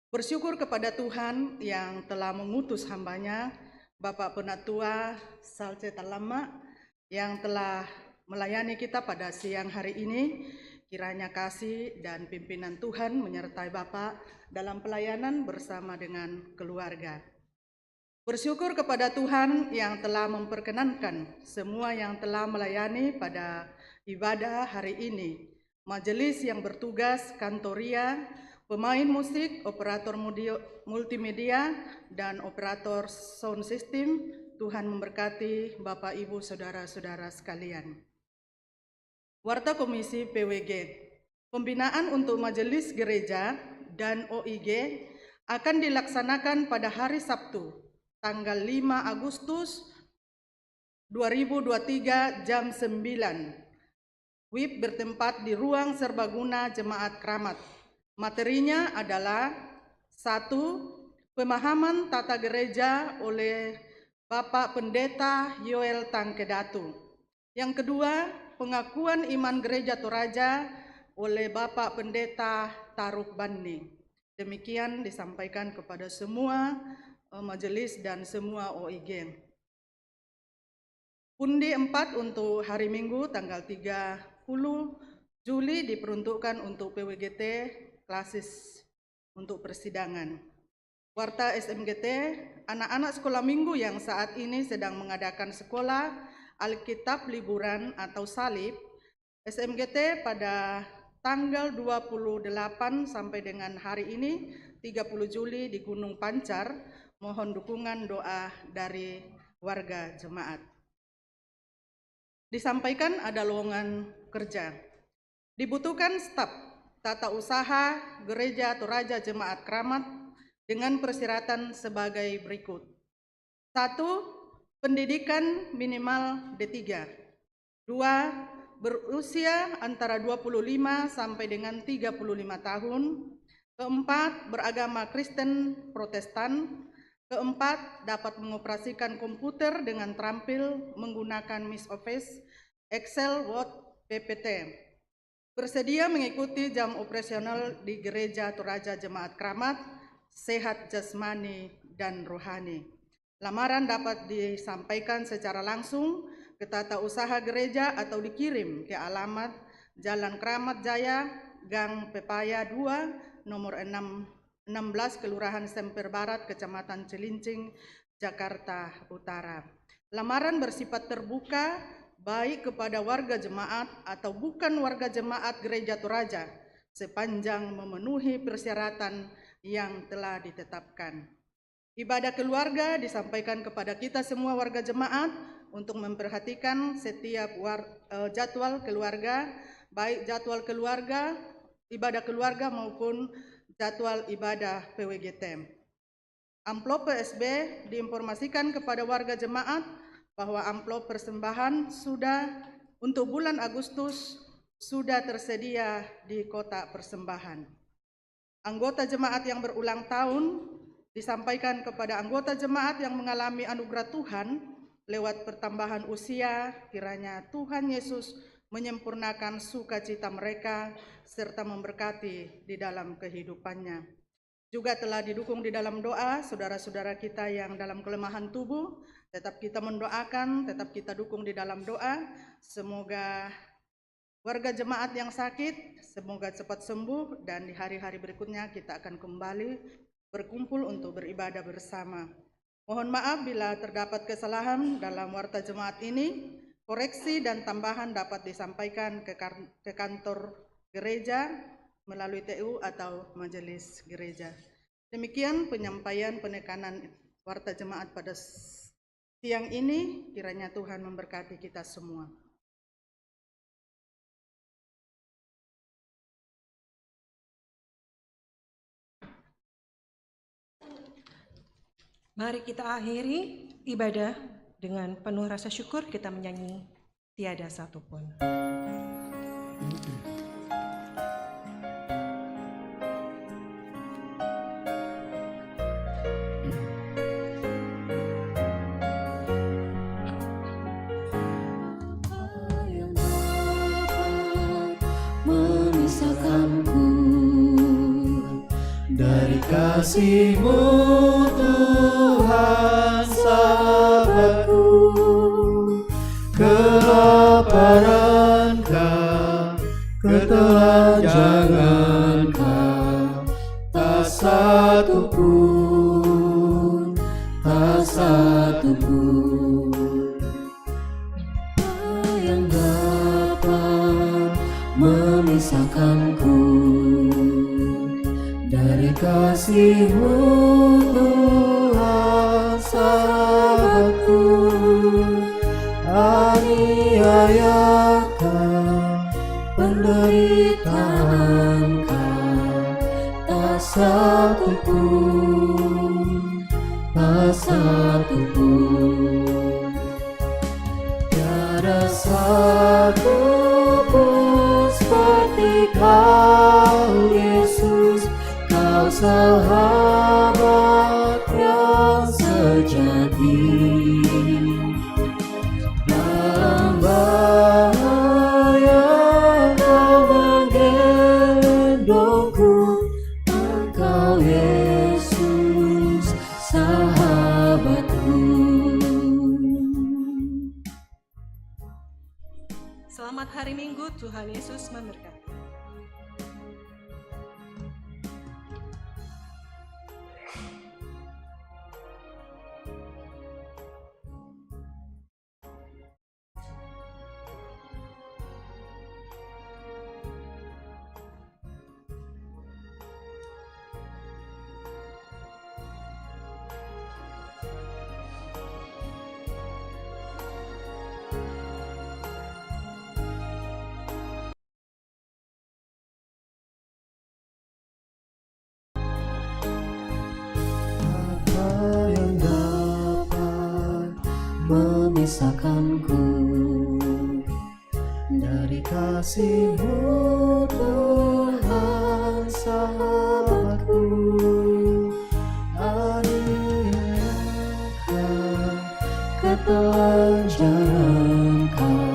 Bersyukur kepada Tuhan yang telah mengutus hambanya, Bapak Penatua Salce Talama, yang telah melayani kita pada siang hari ini. Kiranya kasih dan pimpinan Tuhan menyertai Bapak dalam pelayanan bersama dengan keluarga. Bersyukur kepada Tuhan yang telah memperkenankan semua yang telah melayani pada ibadah hari ini. Majelis yang bertugas, kantoria, pemain musik, operator multimedia, dan operator sound system, Tuhan memberkati Bapak, Ibu, Saudara-saudara sekalian. Warta Komisi PWG, pembinaan untuk Majelis Gereja dan OIG akan dilaksanakan pada hari Sabtu, tanggal 5 Agustus 2023 jam 9. WIB bertempat di Ruang Serbaguna Jemaat Kramat. Materinya adalah 1. Pemahaman tata gereja oleh Bapak Pendeta Yoel Tangkedatu. Yang kedua, pengakuan iman Gereja Toraja oleh Bapak Pendeta Taruk Bani. Demikian disampaikan kepada semua majelis dan semua OIG. Undi 4 untuk hari Minggu tanggal 30 Juli diperuntukkan untuk PWGT klasis untuk persidangan. Warta SMGT, anak-anak sekolah minggu yang saat ini sedang mengadakan sekolah Alkitab liburan atau salib, SMGT pada tanggal 28 sampai dengan hari ini 30 Juli di Gunung Pancar, mohon dukungan doa dari warga jemaat. Disampaikan ada lowongan kerja. Dibutuhkan staf tata usaha Gereja Toraja Jemaat Kramat dengan persyaratan sebagai berikut. 1. Pendidikan minimal D3. 2. Berusia antara 25 sampai dengan 35 tahun. Keempat, beragama Kristen Protestan. Keempat, dapat mengoperasikan komputer dengan terampil menggunakan Office, Excel, Word, PPT. Bersedia mengikuti jam operasional di Gereja Toraja Jemaat Kramat, sehat jasmani dan rohani. Lamaran dapat disampaikan secara langsung ke tata usaha gereja atau dikirim ke alamat Jalan Kramat Jaya, Gang Pepaya 2, nomor 16, Kelurahan Semper Barat, Kecamatan Cilincing, Jakarta Utara. Lamaran bersifat terbuka, baik kepada warga jemaat atau bukan warga jemaat Gereja Toraja, sepanjang memenuhi persyaratan yang telah ditetapkan. Ibadah keluarga disampaikan kepada kita semua warga jemaat untuk memperhatikan setiap jadwal keluarga, baik jadwal keluarga, ibadah keluarga maupun jadwal ibadah PWGT. Amplop PSB diinformasikan kepada warga jemaat bahwa amplop persembahan sudah untuk bulan Agustus sudah tersedia di kotak persembahan. Anggota jemaat yang berulang tahun disampaikan kepada anggota jemaat yang mengalami anugerah Tuhan lewat pertambahan usia, kiranya Tuhan Yesus menyempurnakan sukacita mereka serta memberkati di dalam kehidupannya. Juga telah didukung di dalam doa saudara-saudara kita yang dalam kelemahan tubuh, tetap kita mendoakan, tetap kita dukung di dalam doa. Semoga warga jemaat yang sakit, semoga cepat sembuh dan di hari-hari berikutnya kita akan kembali berkumpul untuk beribadah bersama. Mohon maaf bila terdapat kesalahan dalam warta jemaat ini. Koreksi dan tambahan dapat disampaikan ke kantor gereja melalui TU atau majelis gereja. Demikian penyampaian penekanan warta jemaat pada siang ini, kiranya Tuhan memberkati kita semua. Mari kita akhiri ibadah dengan penuh rasa syukur, kita menyanyi Tiada Satupun. Memisahkanku dari kasih-Mu, Tuhan sahabatku. Kelaparankah, ketelanjangankah, tak satupun, tak satupun yang dapat memisahkanku dari kasih-Mu, Tuhan sahabatku. Aniayakah, penderitaanKah, tak satupun, tak satupun. Tiada satupun seperti Kau, Yesus, Kau sahabat yang sejati. Dalam bahaya Kau menggendongku, Engkau Yesus sahabatku. Selamat hari Minggu, Tuhan Yesus memberkati. Memisahkanku dari kasih-Mu,